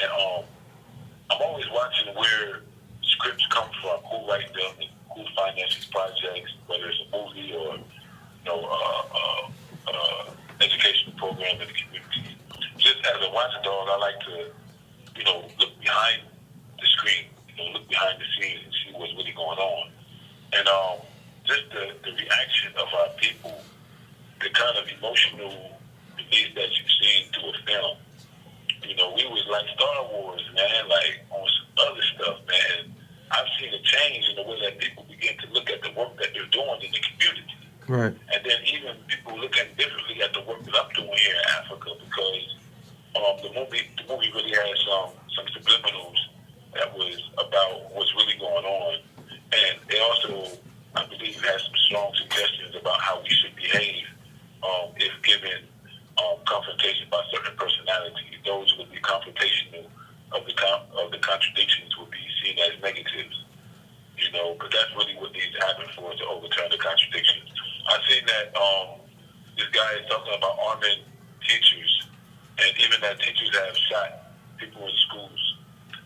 And I'm always watching where scripts come from, who write them, and who finances projects, whether it's a movie or, you know, educational program in the community. Just as a watchdog, I like to, you know, look behind the screen, you know, look behind the scenes and see what's really going on. And just the reaction of our people, the kind of emotional release that you've seen through a film. You know, we was like Star Wars, man, like on some other stuff, man. I've seen a change in the way that people begin to look at the work that they're doing in the community. Right. And then even people looking differently at the work that I'm doing here in Africa, because the movie really has some subliminals that was about what's really going on. And it also, I believe, has some strong suggestions about how we should behave if given confrontation by certain personalities. Those would be confrontational of the contradictions would be seen as negatives. You know, but that's really what needs to happen for us to overturn the contradictions. I've seen that this guy is talking about arming teachers, and even that teachers have shot people in schools.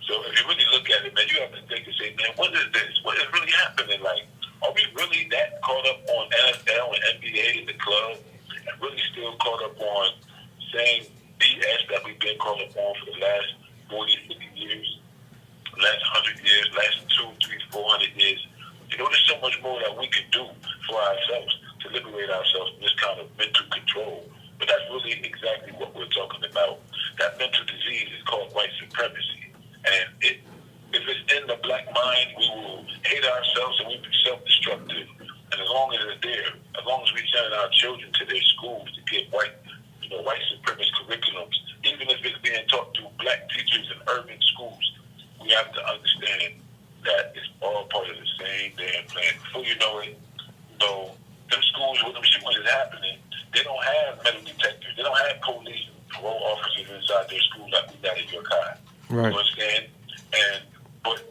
So if you really look at it, man, you have to think and say, man, what is this? What is really happening? Like, are we really that caught up on NFL and NBA and the club, and really still caught up on same BS that we've been caught up on for the last 40, 50 years, last 100 years, last 200, 300, 400 years? You know, there's so much more that we can do for ourselves to liberate ourselves from this kind of mental control. But that's really exactly what we're talking about. That mental disease is called white supremacy. And if it's in the black mind, we will hate ourselves and we'll be self-destructive. And as long as it's there, as long as we send our children to their schools to get white supremacist curriculums, even if it's being taught to black teachers in urban schools, we have to understand that it's all part of the same damn plan. Before you know it, you know, them schools where them shootings is happening, they don't have metal detectors. They don't have police and parole officers inside their schools like we got in York High. Right. You understand? But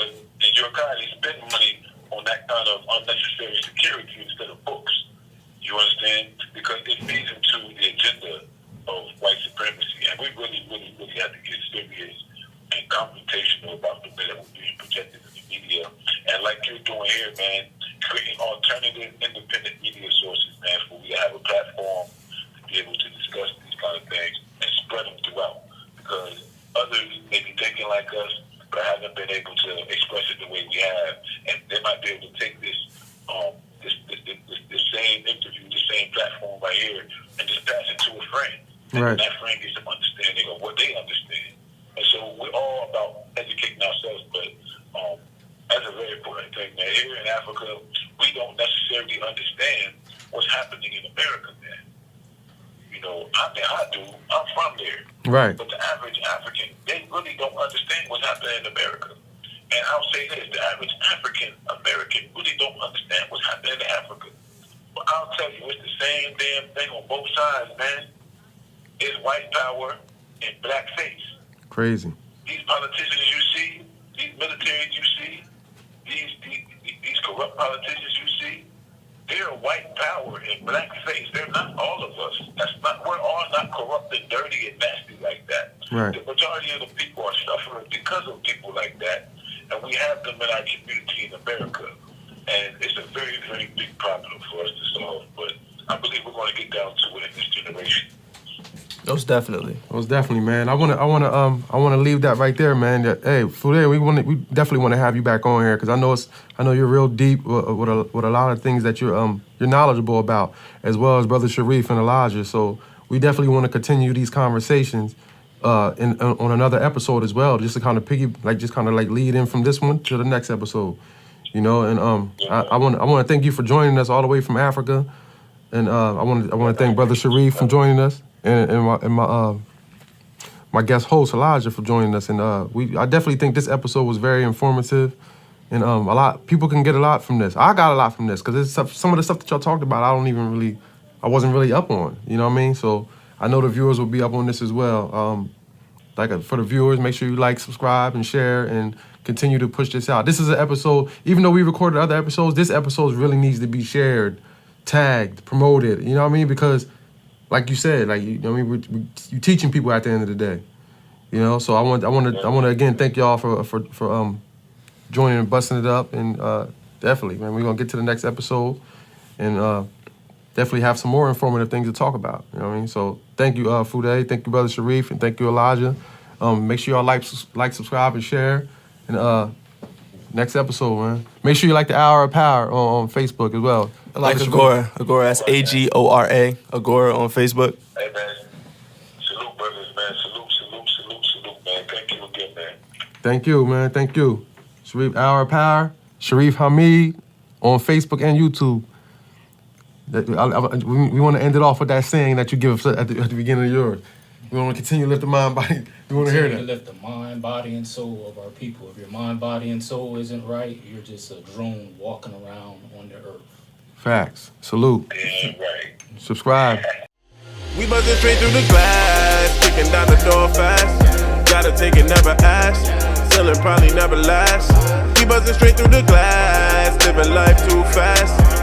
in York High, they spend money on that kind of unnecessary security instead of books. You understand? Because it feeds into the agenda of white supremacy. And we really, really, really have to get serious and confrontational about the way that we're being projected in the media. And like you're doing here, man, creating alternative, independent media sources, man, for we have a platform to be able to discuss these kind of things and spread them throughout. Because others may be thinking like us, but haven't been able to express it the way we have. And they might be able to take this same interview, this same platform right here, and just pass it to a friend. And Right. that friend gets some understanding of what they understand. And so we're all about educating ourselves, but that's a very important thing. Now, here in Africa, we don't necessarily understand what's happening in America, man. You know, I mean, I do. I'm from there. Right. But the average African, they really don't understand what's happening in America. And I'll say this, the average African American really don't understand what's happening in Africa. But I'll tell you, it's the same damn thing on both sides, man. It's white power and black face. Crazy. These politicians you see, these militaries you see, these corrupt politicians you see, they're white power and black face. They're not all of us. We're all not corrupt and dirty and nasty like that. Right. The majority of the people are suffering because of people like that. And we have them in our community in America. And it's a very, very big problem for us to solve. But I believe we're going to get down to it in this generation. Most definitely. Most definitely, man. I wanna leave that right there, man. That, hey, Fude, we definitely want to have you back on here because I know you're real deep with a lot of things that you're knowledgeable about, as well as Brother Sharif and Elijah. So we definitely want to continue these conversations on another episode as well, just to kind of lead in from this one to the next episode, you know. And I want to thank you for joining us all the way from Africa, and I want to thank Brother Sharif for joining us. And my guest host Elijah for joining us, and I definitely think this episode was very informative, and a lot people can get a lot from this. I got a lot from this because some of the stuff that y'all talked about I wasn't really up on. You know what I mean? So I know the viewers will be up on this as well. For the viewers, make sure you like, subscribe, and share, and continue to push this out. This is an episode, even though we recorded other episodes, this episode really needs to be shared, tagged, promoted. You know what I mean? Because, like you said, like you teaching people at the end of the day. You know, so I want to again thank y'all for joining and busting it up, and definitely, man, we're gonna get to the next episode and definitely have some more informative things to talk about. You know what I mean? So thank you, Fude, thank you, Brother Sharif, and thank you, Elijah. Make sure y'all like, subscribe, and share. And next episode, man. Make sure you like the Hour of Power on Facebook as well. Like Agora. Agora, that's Agora. Agora on Facebook. Hey, man. Salute, brothers, man. Salute, man. Thank you again, man. Thank you, man. Thank you. Sharif, Hour of Power, Sharif Hamid on Facebook and YouTube. We want to end it off with that saying that you give us at the beginning of yours. We want to continue to lift the mind, body. We want to hear that. Continue to lift the mind, body, and soul of our people. If your mind, body, and soul isn't right, you're just a drone walking around on the earth. Facts. Salute. Yeah, right. Subscribe. We buzzing straight through the glass, kicking down the door fast. Gotta take it, never ask. Selling probably never last. We buzzing straight through the glass, living life too fast.